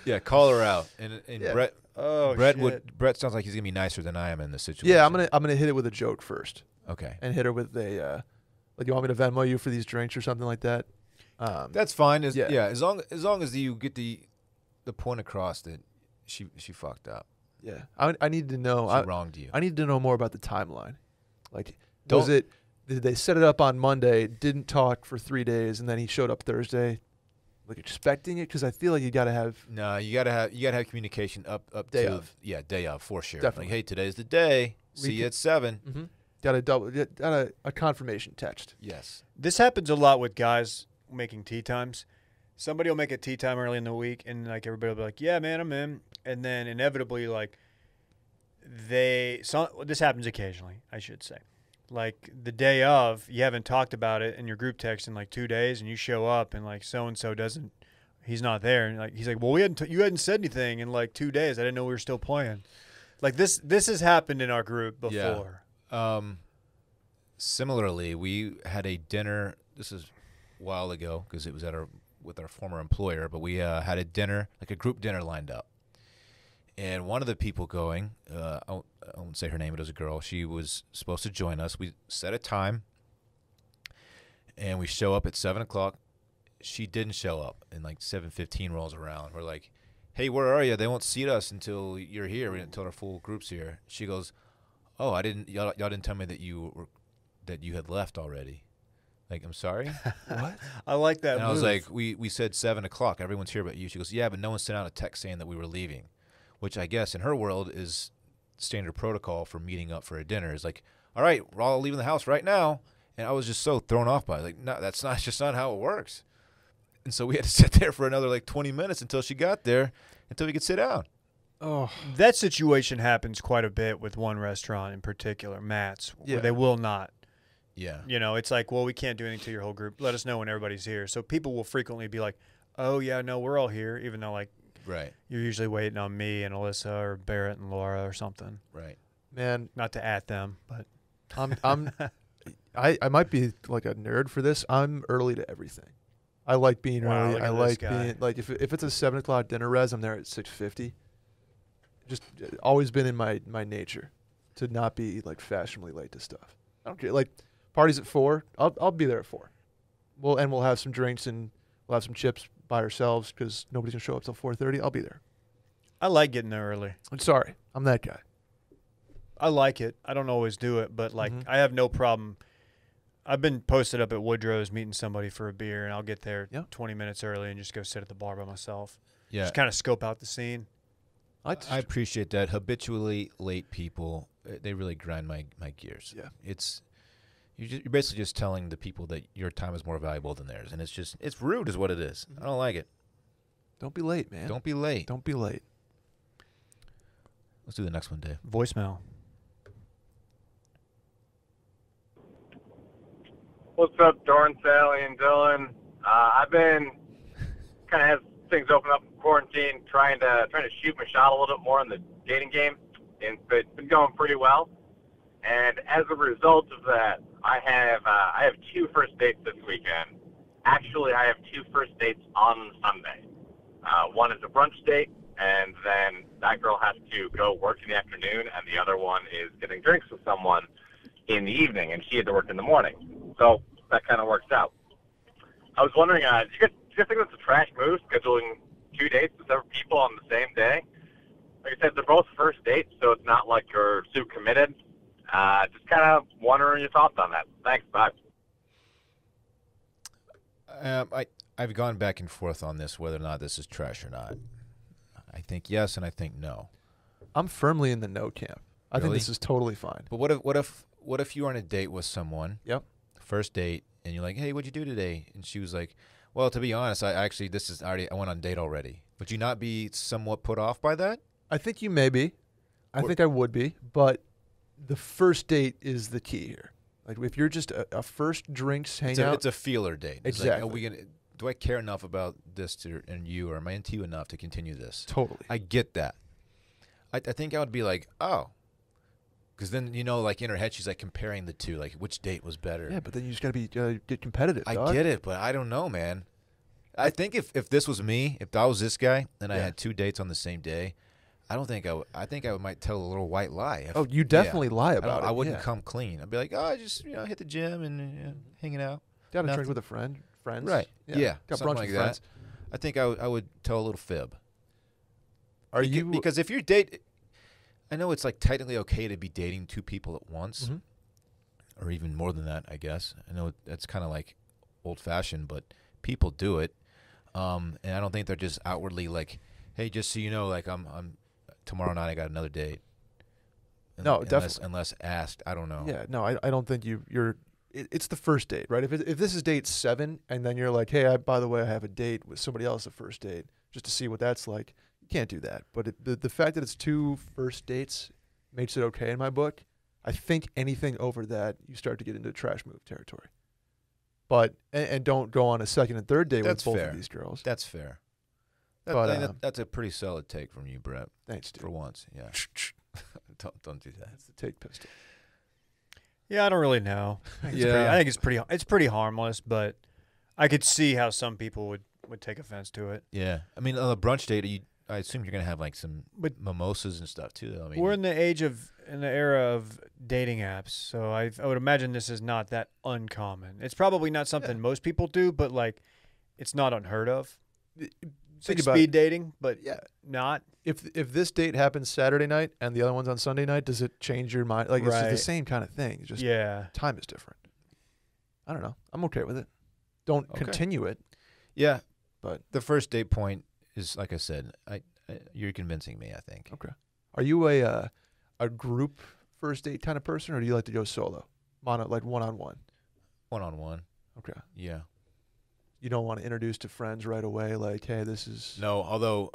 Yeah, call her out. And Yeah. Brett. Oh, Brett sounds like he's gonna be nicer than I am in this situation. Yeah, I'm gonna hit it with a joke first, Okay. and hit her with a like, you want me to Venmo you for these drinks or something like that. That's fine. Yeah. As long as you get the point across that she fucked up. Yeah, I need to know. She wronged you. I need to know more about the timeline. Like, Don't- did they set it up on Monday, didn't talk for 3 days, and then he showed up Thursday, like expecting it? Because I feel like you got to have. No, you gotta have communication up Day to of. Yeah, day of for sure. Definitely. Like, hey, today's the day. See you at 7. Got a confirmation text. Yes. This happens a lot with guys making tea times. Somebody will make a tea time early in the week, and like everybody will be like, "Yeah, man, I'm in." And then inevitably, like this happens occasionally, I should say. Like the day of, you haven't talked about it in your group text in like 2 days, and you show up, and like so and so doesn't, he's not there, and like he's like, "Well, you hadn't said anything in like 2 days. I didn't know we were still playing." Like this has happened in our group before. Yeah. Similarly, we had a dinner. This is a while ago because it was with our former employer, but we had a dinner, like a group dinner lined up. And one of the people going, I won't say her name, it was a girl. She was supposed to join us. We set a time, and we show up at 7 o'clock. She didn't show up, and like 7:15 rolls around. We're like, "Hey, where are you? They won't seat us until you're here, until our full group's here." She goes, "Oh, y'all didn't tell me that you had left already." Like, I'm sorry? What? I like that. And move. I was like, we said 7 o'clock. Everyone's here but you. She goes, "Yeah, but no one sent out a text saying that we were leaving," which I guess in her world is standard protocol for meeting up for a dinner. It's like, all right, we're all leaving the house right now. And I was just so thrown off by it. Like, no, that's just not how it works. And so we had to sit there for another like 20 minutes until she got there, until we could sit down. Oh, that situation happens quite a bit with one restaurant in particular, Matt's, Yeah. where they will not. Yeah. You know, it's like, well, we can't do anything to your whole group. Let us know when everybody's here. So people will frequently be like, "Oh, yeah, no, we're all here," even though, like, Right. you're usually waiting on me and Alyssa or Barrett and Laura or something. Right. man, Not to at them, but I might be like a nerd for this. I'm early to everything. I like being Wow, early. look I at this like guy. being like, if it's a 7 o'clock dinner res, I'm there at 6:50. Just always been in my nature to not be like fashionably late to stuff. I don't care. Like parties at 4, I'll be there at 4. We'll have some drinks and we'll have some chips by ourselves because nobody's gonna show up till 4:30. I'll be there. I like getting there early. I'm sorry, I'm that guy. I like it. I don't always do it, but like Mhm. I have no problem. I've been posted up at Woodrow's meeting somebody for a beer, and I'll get there Yeah. 20 minutes early and just go sit at the bar by myself. Yeah. Just kind of scope out the scene. I appreciate that. Habitually late people, they really grind my gears. Yeah. You're basically just telling the people that your time is more valuable than theirs, and it's rude is what it is. I don't like it. Don't be late, man. Don't be late. Don't be late. Let's do the next one, Dave. Voicemail. What's up, Dorn, Sally, and Dylan? I've been kind of, as things open up in quarantine, trying to shoot my shot a little bit more in the dating game, and it's been going pretty well. And as a result of that, I have 2 first dates this weekend. Actually, I have 2 first dates on Sunday. One is a brunch date, and then that girl has to go work in the afternoon, and the other one is getting drinks with someone in the evening, and she had to work in the morning. So that kind of works out. I was wondering, do you guys think that's a trash move, scheduling 2 dates with several people on the same day? Like I said, they're both first dates, so it's not like you're too committed. Just kind of wondering your thoughts on that. Thanks, bye. I've gone back and forth on this, whether or not this is trash or not. I think yes, and I think no. I'm firmly in the no camp. I think Really? this is totally fine. But what if you were on a date with someone? Yep. First date, and you're like, "Hey, what'd you do today?" And she was like, "Well, to be honest, I went on a date already." Would you not be somewhat put off by that? I think you may be. I think I would be, but the first date is the key here. Like if you're just a first drinks hangout. It's a feeler date. It's Exactly. like, do I care enough about this and you, or am I into you enough to continue this? Totally. I get that. I think I would be like, oh. Because then, like in her head, she's like comparing the two, like which date was better. Yeah, but then you just got to get competitive, dog. I get it, but I don't know, man. I think if this was me, if I was this guy, and I had 2 dates on the same day, I think I might tell a little white lie. You definitely lie about it. I wouldn't come clean. I'd be like, I just hit the gym and hanging out. Got a drink with a friends. Right. Yeah. Got something brunch like with that. friends. I think I would tell a little fib. Because if you're I know it's like technically okay to be dating 2 people at once, or even more than that, I guess. I know that's kind of like old-fashioned, but people do it, and I don't think they're just outwardly like, hey, just so you know, like I'm tomorrow night I got another date. No, definitely. Unless asked, I don't know. Yeah, no, I don't think you're. It's the first date, right? If this is date 7, and then you're like, hey, by the way, I have a date with somebody else, the first date, just to see what that's like. You can't do that. But the fact that it's 2 first dates makes it okay in my book. I think anything over that, you start to get into trash move territory. But and don't go on a second and third date with both of these girls. That's fair. But, I think that's a pretty solid take from you, Brett. Thanks, dude. For once, yeah. Don't do that. That's the take pistol. Yeah, I don't really know. I think it's pretty harmless, but I could see how some people would take offense to it. Yeah, I mean, on a brunch date, I assume you're gonna have like some mimosas and stuff too. Though. I mean, we're in the era of dating apps, so I would imagine this is not that uncommon. It's probably not something most people do, but like, it's not unheard of. It's like speed dating, but not. If this date happens Saturday night and the other one's on Sunday night, does it change your mind? Like, it's just the same kind of thing. It's just time is different. I don't know. I'm okay with it. Don't continue it. Yeah, but the first date point is, like I said, you're convincing me, I think. Okay. Are you a group first date kind of person, or do you like to go solo, like one-on-one? One-on-one. Okay. Yeah. You don't want to introduce to friends right away, like, hey, this is... No, although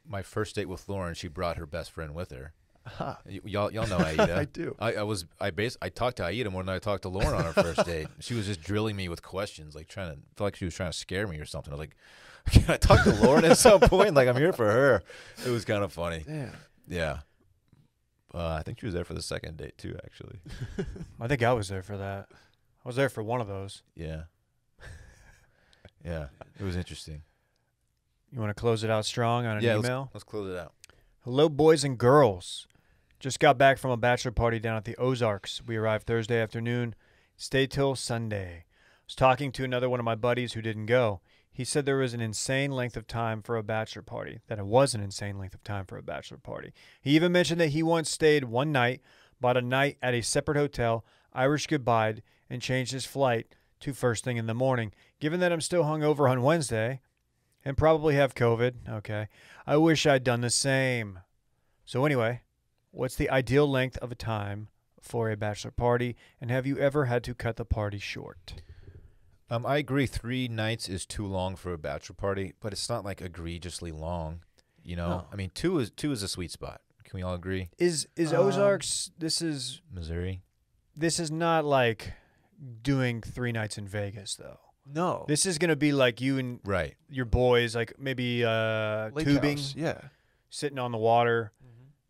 my first date with Lauren, she brought her best friend with her. Y'all know Aida. I do. I talked to Aida more than I talked to Lauren on our first date. She was just drilling me with questions, like felt like she was trying to scare me or something. I was like, can I talk to Lauren at some point? Like, I'm here for her. It was kind of funny. Yeah. I think she was there for the second date too, actually. I think I was there for that. I was there for one of those. Yeah. Yeah, it was interesting. You want to close it out strong on an email? Let's close it out. Hello, boys and girls. Just got back from a bachelor party down at the Ozarks. We arrived Thursday afternoon, stayed till Sunday. I was talking to another one of my buddies who didn't go. He said there was an insane length of time for a bachelor party, that it was an insane length of time for a bachelor party. He even mentioned that he once stayed one night, bought a night at a separate hotel, Irish goodbyed, and changed his flight to first thing in the morning. Given that I'm still hungover on Wednesday and probably have COVID, okay, I wish I'd done the same. So anyway, what's the ideal length of a time for a bachelor party, and have you ever had to cut the party short? I agree 3 nights is too long for a bachelor party, but it's not like egregiously long. No. I mean, 2 is a sweet spot. Can we all agree? Is Ozarks, this is Missouri? This is not like doing 3 nights in Vegas, though. No. This is going to be like you and your boys, like maybe Lake tubing, house. Yeah, sitting on the water,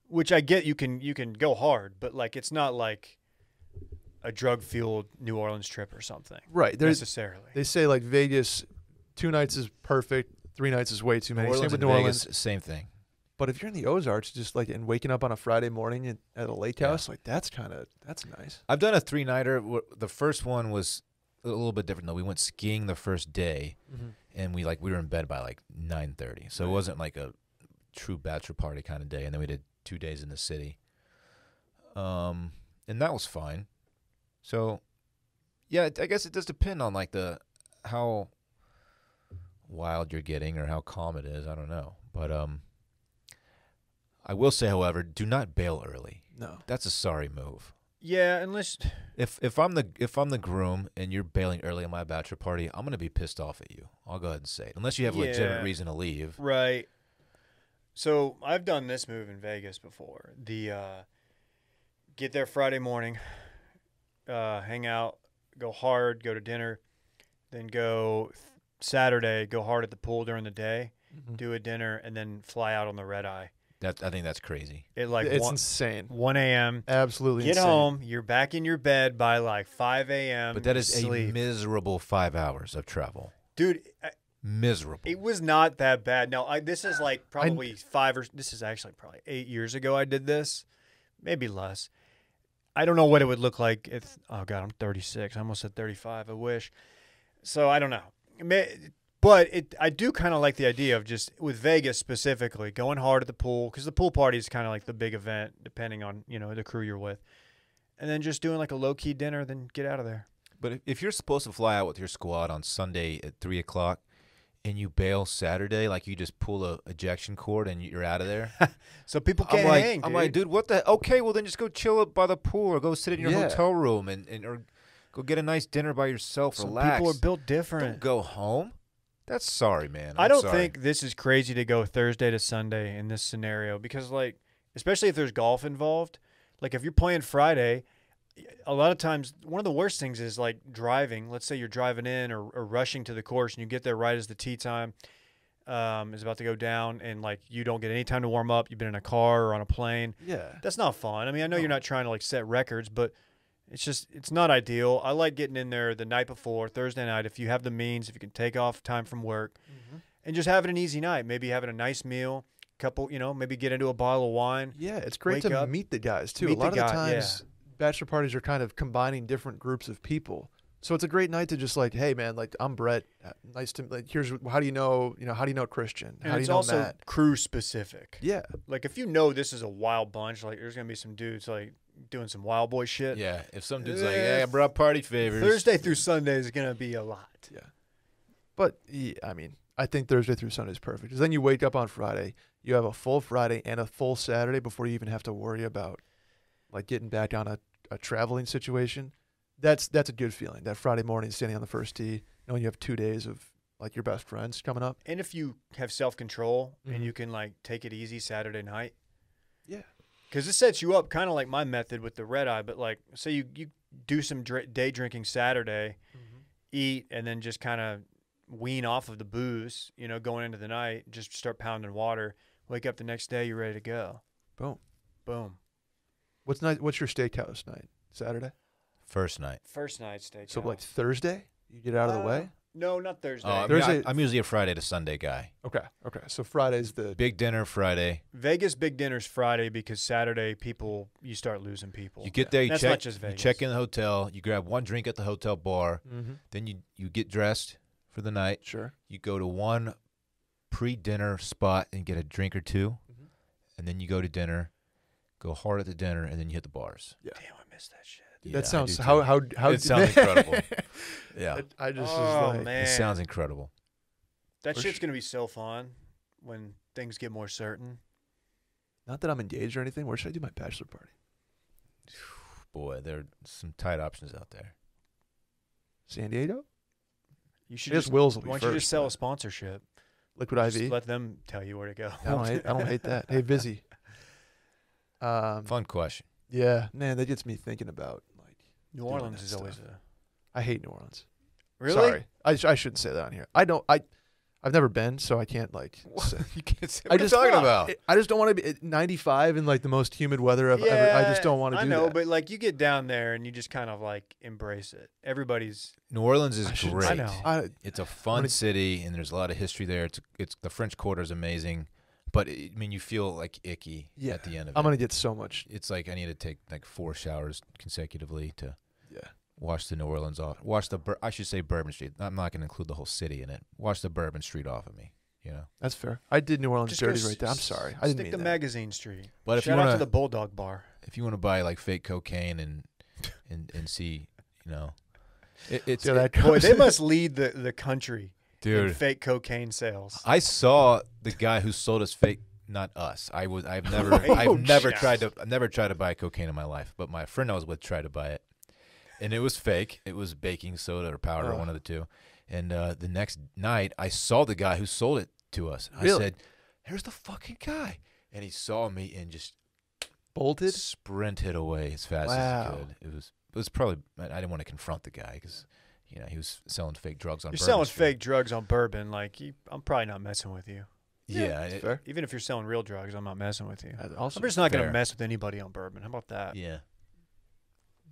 which I get you can go hard, but like it's not like a drug-fueled New Orleans trip or something. Right. Necessarily. They say like Vegas, 2 nights is perfect, 3 nights is way too many. Same with New Orleans. Same thing. But if you're in the Ozarks, just like and waking up on a Friday morning at a lake house, like that's nice. I've done a 3-nighter. The first one was a little bit different though. We went skiing the first day, and we were in bed by like 9:30. So it wasn't like a true bachelor party kind of day. And then we did 2 days in the city, and that was fine. So yeah, I guess it does depend on like how wild you're getting or how calm it is. I don't know, but I will say, however, do not bail early. No, that's a sorry move. Yeah, unless if I'm the groom and you're bailing early on my bachelor party, I'm gonna be pissed off at you. I'll go ahead and say it, unless you have a legitimate reason to leave. Right. So I've done this move in Vegas before. The get there Friday morning, hang out, go hard, go to dinner, then go Saturday, go hard at the pool during the day, Mhm. do a dinner, and then fly out on the red eye. I think that's crazy. At like It's 1, insane. 1 a.m. Absolutely Get insane. home. You're back in your bed by like 5 a.m. But that is sleep. a miserable 5 hours of travel. Dude, Miserable. it was not that bad. No, this is like probably this is actually probably 8 years ago I did this. Maybe less. I don't know what it would look like if, oh God, I'm 36. I almost said 35. I wish. So I don't know. But I do kind of like the idea of just, with Vegas specifically, going hard at the pool, because the pool party is kind of like the big event, depending on, the crew you're with. And then just doing like a low-key dinner, then get out of there. But if you're supposed to fly out with your squad on Sunday at 3 o'clock and you bail Saturday, like you just pull a ejection cord and you're out of there. So people can't hang, dude. I'm like, dude, what the? Okay, well then just go chill up by the pool or go sit in your Yeah. hotel room and or go get a nice dinner by yourself. Some Relax. people are built Don't different. go home. That's sorry, man. I I'm don't sorry. think this is crazy to go Thursday to Sunday in this scenario because, like, especially if there's golf involved. Like, if you're playing Friday, a lot of times one of the worst things is, like, driving. Let's say you're driving in or rushing to the course and you get there right as the tee time is about to go down and, like, you don't get any time to warm up. You've been in a car or on a plane. Yeah. That's not fun. I mean, I know you're not trying to, like, set records, but it's not ideal. I like getting in there the night before, Thursday night, if you have the means, if you can take off time from work, and just having an easy night. Maybe having a nice meal, couple, maybe get into a bottle of wine. Yeah, it's great Wake to up, meet the guys too. meet A lot the of the guy, times, bachelor parties are kind of combining different groups of people. So it's a great night to just like, hey man, like I'm Brett. Nice to like. Here's how do you know Christian? And How do it's you know also Matt? crew specific. Yeah, Like, if you know this is a wild bunch, like, there's going to be some dudes, like, doing some wild boy shit. Yeah, if some dude's like, "Yeah, I brought party favors." Thursday through Sunday is going to be a lot. yeah. But yeah, I mean, I think Thursday through Sunday is perfect. Because then you wake up on Friday, you have a full Friday and a full Saturday before you even have to worry about like getting back on a traveling situation. That's a good feeling. That Friday morning, standing on the first tee, knowing you have 2 days of like your best friends coming up. And if you have self-control Mhm. and you can, like, take it easy Saturday night. Yeah. Because this sets you up kind of like my method with the red eye. But, like, say you do some day drinking Saturday, eat, and then just kind of wean off of the booze, going into the night, just start pounding water. Wake up the next day, you're ready to go. Boom. Boom. What's your steakhouse night? Saturday. First night. First night steak. So like Thursday, you get out of the way. No, not Thursday. I mean, Thursday- I'm usually a Friday to Sunday guy. Okay. So Friday's the Big dinner Friday. Vegas big dinner's Friday because Saturday you start losing people. You get there, you That's check, not just you Vegas. check in the hotel, you grab one drink at the hotel bar, then you get dressed for the night. sure. You go to one pre-dinner spot and get a drink or two, and then you go to dinner, go hard at the dinner, and then you hit the bars. Yeah. Damn, I missed that shit. Yeah, That I sounds do how too. how It sounds incredible. Yeah, I just Oh, was like, man. it sounds incredible. That For shit's sure. gonna be so fun when things get more certain. not that I'm engaged or anything. Where should I do my bachelor party? Boy, there are some tight options out there. San Diego. You should I guess just Will's will be why first. don't you just sell a but sponsorship? Liquid Just IV. let them tell you where to go. I don't hate that. Hey, Vizzy. Fun question. Yeah, man, that gets me thinking about like New doing Orleans that is always stuff. a I hate New Orleans. really. Sorry, I shouldn't say that on here. I've never been, so I can't like. Say. You can't say I what just you're talking about. I just don't want to be at 95 in like the most humid weather I've ever. I just don't want to do I know, that. but like you get down there and you just kind of like embrace it. Everybody's New Orleans is I shouldn't great. I know. It's a fun city, and there's a lot of history there. It's the French Quarter is amazing, but I mean, you feel like icky Yeah, at the end of I'm it. gonna get so much. It's like I need to take like 4 showers consecutively to Yeah, wash the New Orleans off. Wash the I should say Bourbon Street. I'm not going to include the whole city in it. Wash the Bourbon Street off of me. that's fair. I did New Orleans Just dirty go right there. I'm sorry. I didn't stick mean to that. Magazine Street. But if Shout you out want to the Bulldog Bar. if you want to buy like fake cocaine and see, it's See how that Boy, goes? they must lead the country in dude. fake cocaine sales. I saw the guy who sold us fake. Not us. I've never Oh, tried to buy cocaine in my life, but my friend I was with tried to buy it, and it was fake. It was baking soda or powder, one of the two. And the next night, I saw the guy who sold it to us. I Really? said, "Here's the fucking guy," and he saw me and just Bolted. sprinted away as fast as Wow. he could. It was probably I didn't want to confront the guy because you know, he was selling fake drugs on. You're Bourbon selling Street. fake drugs on Bourbon. Like, I'm probably not messing with you. Yeah, that's it- fair. Even if you're selling real drugs, I'm not messing with you. Also, I'm just not going Fair. to mess with anybody on Bourbon. How about that? yeah.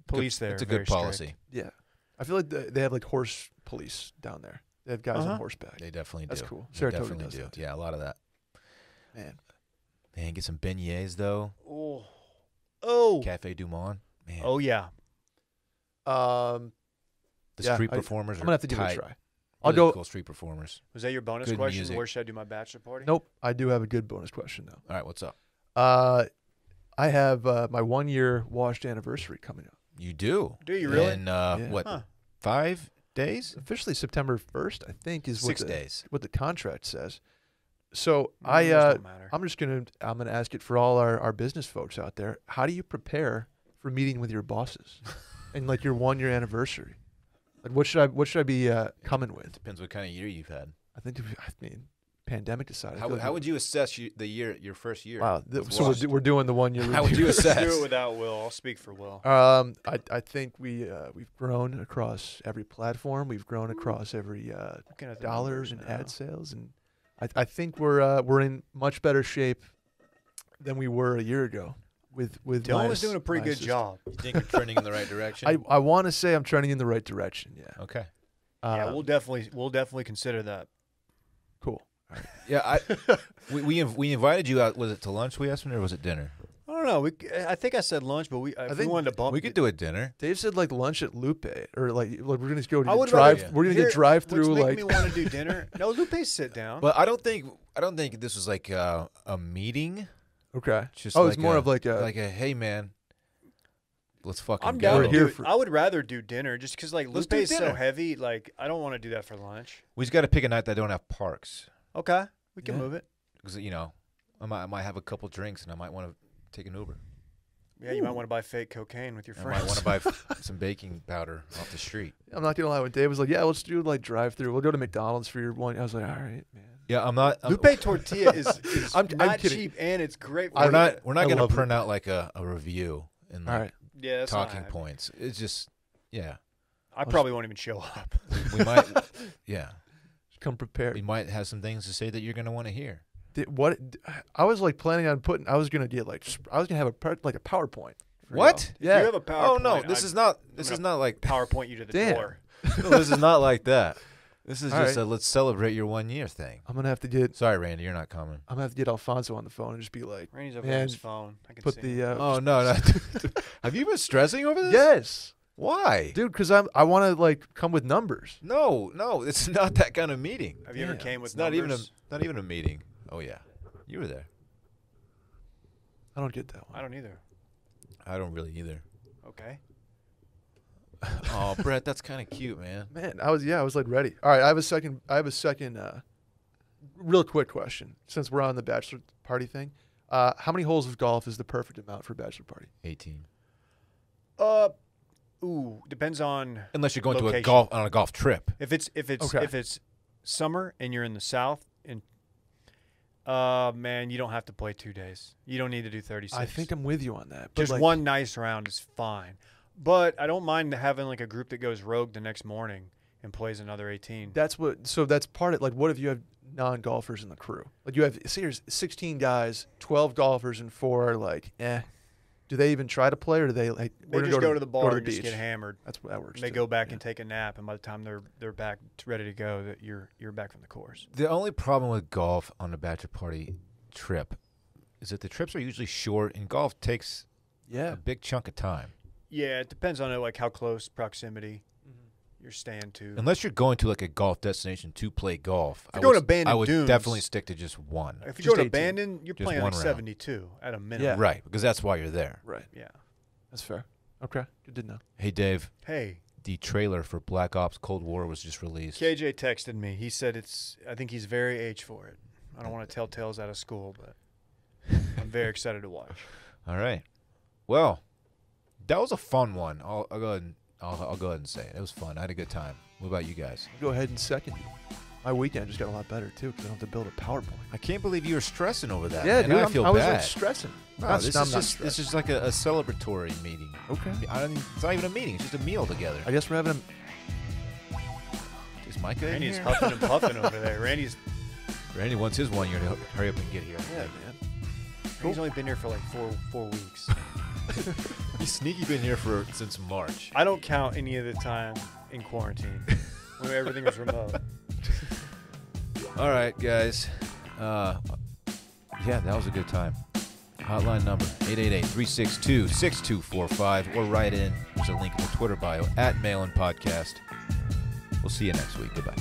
Police Good- there. It's a very good strict. policy. yeah. I feel like they have like horse police down there. They have guys on horseback. They definitely That's do. cool. They Saratoga definitely does do. that, too. Yeah, a lot of that. Man, Man, get some beignets though. Oh. Cafe Du Monde. Man, Oh, yeah. the yeah, street I- performers I'm are gonna have to give it tight. a try. I'll Really go. cool street performers. Was that your bonus Good question? music. Where should I do my bachelor party? Nope. I do have a good bonus question though. All right, what's up? I have my 1 year washed anniversary coming up. You do. Do you really? In Yeah. what? Huh. 5 days? Officially September 1st, I think, is 6 what the, days. what the contract says. So Numbers don't matter. I'm gonna ask it for all our business folks out there. How do you prepare for meeting with your bosses and like your 1 year anniversary? Like what should I be coming with? Depends what kind of year you've had. I mean, pandemic aside. I How, feel like how would you assess your first year? Wow. with So Washed? we're doing the 1 year. How would review. you assess? Do it without Will. I'll speak for Will. I think we've grown across every platform. We've grown across every Looking at the dollars numbers and now. ad sales, and I think we're in much better shape than we were a year ago. With Dylan my was doing a pretty my good assistant. job. You think you're trending in the right direction? I want to say I'm trending in the right direction. Yeah. Okay. Yeah, Um, we'll definitely consider that. cool. Yeah, we invited you out. Was it to lunch? We asked him, or was it dinner? I don't know. I think I said lunch, but if we think wanted to bump. We could do a dinner. Dave said like lunch at Lupe, or like we're gonna go I to would drive. rather- We're gonna Here- get drive through. What's Like making me want to do dinner? No, Lupe, sit down. But I don't think this was like a meeting. okay. Just Oh, like it's more of like a hey man, let's fucking I'm go. down We're to here do it. for- I would rather do dinner just because like Let's Lupe do is so dinner. heavy. Like I don't want to do that for lunch. We just got to pick a night that don't have parks, Okay, we can Yeah. move it. because I might have a couple drinks and I might want to take an Uber. Yeah, you might want to buy fake cocaine with your I might friends. want to buy some baking powder off the street. I'm not gonna lie. When Dave was like, "Yeah, let's do like drive through. We'll go to McDonald's for your one." I was like, "All right, man." Yeah, I'm not. Lupe tortilla is I'm not kidding. cheap and it's great. For We're you. not. We're I not going love to print out like a review and All like right. Yeah, that's not talking happening. points. It's just yeah. I probably won't even show up. We might. Yeah, Come prepared. we might have some things to say that you're going to want to hear. I was like planning on putting. I was gonna have a PowerPoint. for What? y'all. Yeah. You have a PowerPoint. Oh no, this is not. This I'm is not like. PowerPoint you to the Damn. door. No, this is not like that. This is All just right. a let's celebrate your 1 year thing. I'm gonna have to get. Sorry, Randy, you're not coming. I'm gonna have to get Alfonso on the phone and just be like, Randy's over Man, on his phone. I can put see the. him. Oh no, no. Have you been stressing over this? Yes, Why? dude. Because I want to like come with numbers. No, it's not that kind of meeting. Have you ever Damn. came with It's not even numbers? not even a meeting. Oh yeah, you were there. I don't get that one. I don't either. I don't really either. Okay. Oh, Brett, that's kind of cute, man. Man, I was like ready. All right, I have a second. Real quick question. Since we're on the bachelor party thing, how many holes of golf is the perfect amount for a bachelor party? 18. Depends on Unless you're going location. to a golf trip. if it's Okay. if it's summer and you're in the south and man, you don't have to play 2 days. You don't need to do 36. I think I'm with you on that. But just like, one nice round is fine. But I don't mind having like a group that goes rogue the next morning and plays another 18. That's what. So that's part of like. What if you have non-golfers in the crew? Like you have here's 16 guys, 12 golfers, and 4 like Do they even try to play, or do they like? They we're gonna just go to the bar to and just beach? get hammered. That's that works. They too. go back Yeah. and take a nap, and by the time they're back ready to go, that you're back from the course. The only problem with golf on a bachelor party trip is that the trips are usually short, and golf takes Yeah. a big chunk of time. Yeah, it depends on like how close proximity you're staying to. Unless you're going to like a golf destination to play golf, If you're going to Bandon I would Dunes- definitely stick to just one. If Just you're going 18. to Bandon, you're Just playing one like round. 72 at a minimum. Yeah. Right, because that's why you're there. Right. Yeah. That's fair. Okay. Good to know. Hey, Dave, Hey, the trailer for Black Ops Cold War was just released. KJ texted me. He said I think he's very aged for it. I don't want to tell tales out of school, but I'm very excited to watch. All right. Well, that was a fun one. I'll go ahead and I'll go ahead and say it. It was fun. I had a good time. What about you guys? Go ahead and second. My weekend just got a lot better too because I don't have to build a PowerPoint. I can't believe you were stressing over that. Yeah, man. dude. I feel I was bad. like stressing. No, Not- this I'm is not just stressed. this is like a celebratory meeting. Okay. It's not even a meeting. It's just a meal together. I guess we're having a. Micah in Randy's here? huffing and puffing over there. Randy wants his 1 year to hurry up and get here. Yeah, man. He's only been here for like four weeks. He's sneaky been here since March. I don't count any of the time in quarantine when everything was remote. All right, guys. Yeah, that was a good time. Hotline number 888-362-6245 or write in. There's a link in the Twitter bio @MailinPodcast. We'll see you next week. Goodbye.